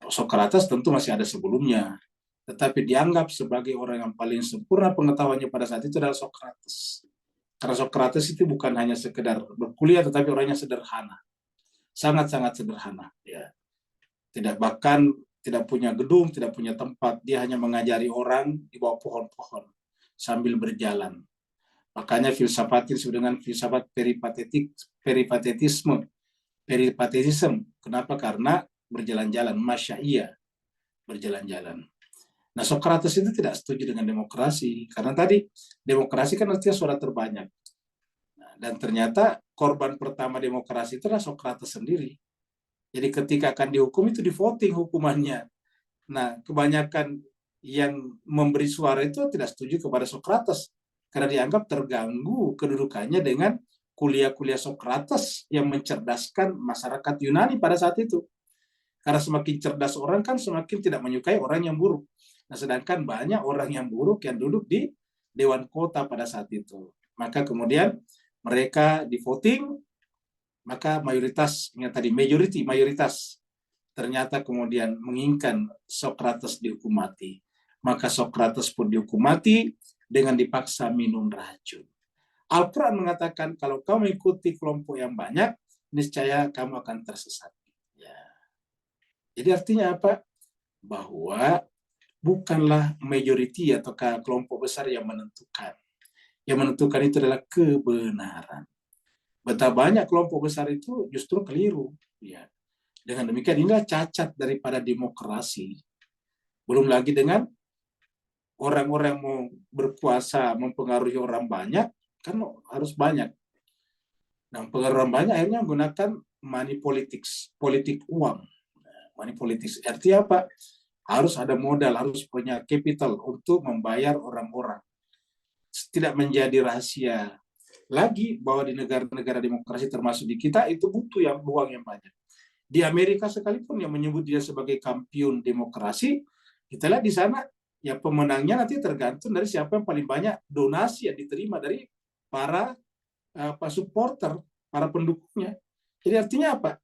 Socrates tentu masih ada sebelumnya, tetapi dianggap sebagai orang yang paling sempurna pengetahuannya pada saat itu adalah Socrates. Karena Socrates itu bukan hanya sekedar berkuliah, tetapi orangnya sederhana, sangat-sangat sederhana. Ya. Bahkan tidak punya gedung, tidak punya tempat, dia hanya mengajari orang di bawah pohon-pohon sambil berjalan. Makanya filsafat disebut dengan filsafat peripatetisme. Kenapa? Karena berjalan-jalan, masyaiyah, berjalan-jalan. Nah, Socrates itu tidak setuju dengan demokrasi, karena tadi demokrasi kan artinya suara terbanyak. Nah, dan ternyata korban pertama demokrasi itu adalah Socrates sendiri. Jadi ketika akan dihukum itu di voting hukumannya. Nah, kebanyakan yang memberi suara itu tidak setuju kepada Socrates, karena dianggap terganggu kedudukannya dengan kuliah-kuliah Socrates yang mencerdaskan masyarakat Yunani pada saat itu. Karena semakin cerdas orang kan semakin tidak menyukai orang yang buruk. Nah, sedangkan banyak orang yang buruk yang duduk di Dewan Kota pada saat itu. Maka kemudian mereka di voting, maka mayoritas ternyata kemudian menginginkan Socrates dihukum mati. Maka Socrates pun dihukum mati dengan dipaksa minum racun. Al-Quran mengatakan kalau kamu mengikuti kelompok yang banyak, niscaya kamu akan tersesat. Ya. Jadi artinya apa? Bahwa bukanlah majority atau kelompok besar yang menentukan. Yang menentukan itu adalah kebenaran. Betapa banyak kelompok besar itu justru keliru. Ya. Dengan demikian inilah cacat daripada demokrasi. Belum lagi dengan orang-orang mau berkuasa mempengaruhi orang banyak, kan harus banyak. Nah, pengaruh orang banyak akhirnya menggunakan money politics, politik uang. Money politics artinya apa? Harus ada modal, harus punya capital untuk membayar orang-orang. Tidak menjadi rahasia lagi bahwa di negara-negara demokrasi termasuk di kita itu butuh uang yang banyak. Di Amerika sekalipun yang menyebut dia sebagai kampiun demokrasi, kita lihat di sana ya pemenangnya nanti tergantung dari siapa yang paling banyak donasi yang diterima dari para supporter, para pendukungnya. Jadi artinya apa?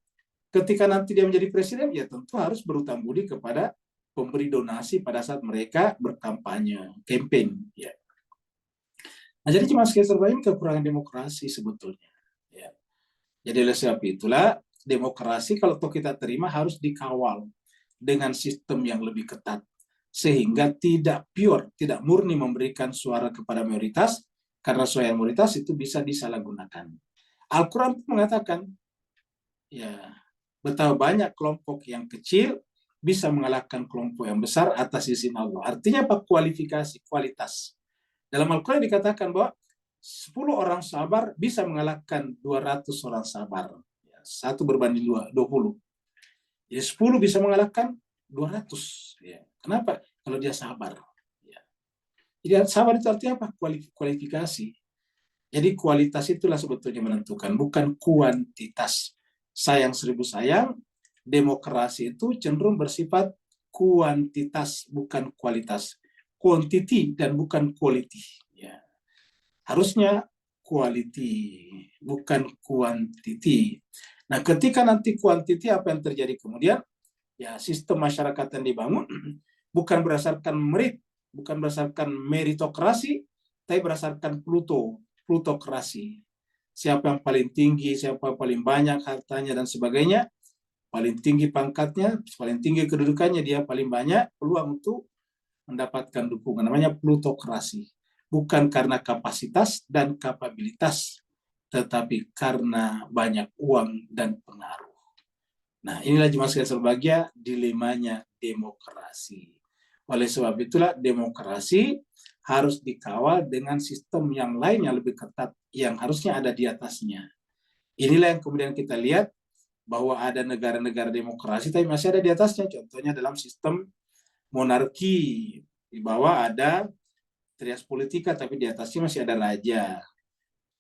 Ketika nanti dia menjadi presiden, ya tentu harus berutang budi kepada pemberi donasi pada saat mereka berkampanye, campaign. Ya. Nah, jadi cuma sekitar ini kekurangan demokrasi sebetulnya. Ya. Jadi oleh sebab itulah demokrasi kalau kita terima harus dikawal dengan sistem yang lebih ketat. Sehingga tidak pure, tidak murni memberikan suara kepada mayoritas, karena suara mayoritas itu bisa disalahgunakan. Al-Quran mengatakan, ya, betapa banyak kelompok yang kecil bisa mengalahkan kelompok yang besar atas izin Allah. Artinya apa? Kualitas. Dalam Al-Quran dikatakan bahwa 10 orang sabar bisa mengalahkan 200 orang sabar. 1 berbanding 20. Jadi 10 bisa mengalahkan 200. Ya. Kenapa? Kalau dia sabar. Ya. Jadi sabar itu artinya apa? Kualifikasi. Jadi kualitas itulah sebetulnya menentukan, bukan kuantitas. Sayang seribu sayang, demokrasi itu cenderung bersifat kuantitas, bukan kualitas. Quantity dan bukan quality. Ya. Harusnya quality, bukan quantity. Nah, ketika nanti quantity, apa yang terjadi kemudian? Ya, sistem masyarakat yang dibangun bukan berdasarkan merit, bukan berdasarkan meritokrasi, tapi berdasarkan plutokrasi. Siapa yang paling tinggi, siapa yang paling banyak hartanya dan sebagainya, paling tinggi pangkatnya, paling tinggi kedudukannya, dia paling banyak peluang untuk mendapatkan dukungan. Namanya plutokrasi. Bukan karena kapasitas dan kapabilitas, tetapi karena banyak uang dan pengaruh. Nah, inilah jemaah sekalian berbahagia dilemanya demokrasi. Oleh sebab itulah demokrasi harus dikawal dengan sistem yang lain yang lebih ketat, yang harusnya ada di atasnya. Inilah yang kemudian kita lihat bahwa ada negara-negara demokrasi tapi masih ada di atasnya. Contohnya dalam sistem monarki, di bawah ada trias politika tapi di atasnya masih ada raja.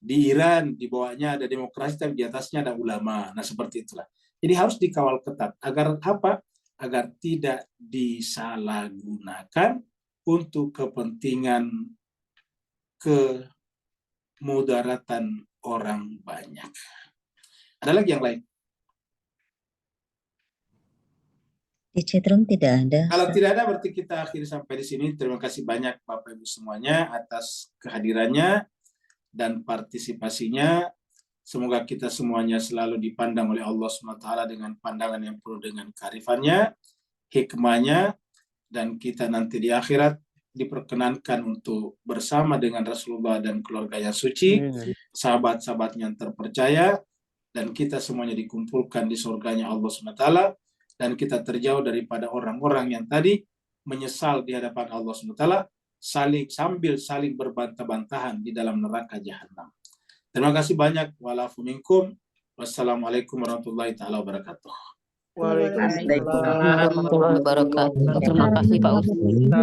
Di Iran di bawahnya ada demokrasi tapi di atasnya ada ulama. Nah, seperti itulah. Jadi harus dikawal ketat agar apa? Agar tidak disalahgunakan untuk kepentingan kemudaratan orang banyak. Ada lagi yang lain? Di chatroom tidak ada. Kalau tidak ada berarti kita akhiri sampai di sini. Terima kasih banyak Bapak Ibu semuanya atas kehadirannya dan partisipasinya. Semoga kita semuanya selalu dipandang oleh Allah SWT dengan pandangan yang penuh dengan kearifannya, hikmahnya, dan kita nanti di akhirat diperkenankan untuk bersama dengan Rasulullah dan keluarga yang suci, sahabat-sahabatnya yang terpercaya, dan kita semuanya dikumpulkan di surganya Allah SWT, dan kita terjauh daripada orang-orang yang tadi menyesal di hadapan Allah SWT, sambil saling berbantah-bantahan di dalam neraka jahanam. Terima kasih banyak. Wa'alafu minkum. Wassalamualaikum warahmatullahi taala wabarakatuh. Waalaikumsalam Warahmatullahi wabarakatuh. Terima kasih Pak Ustaz.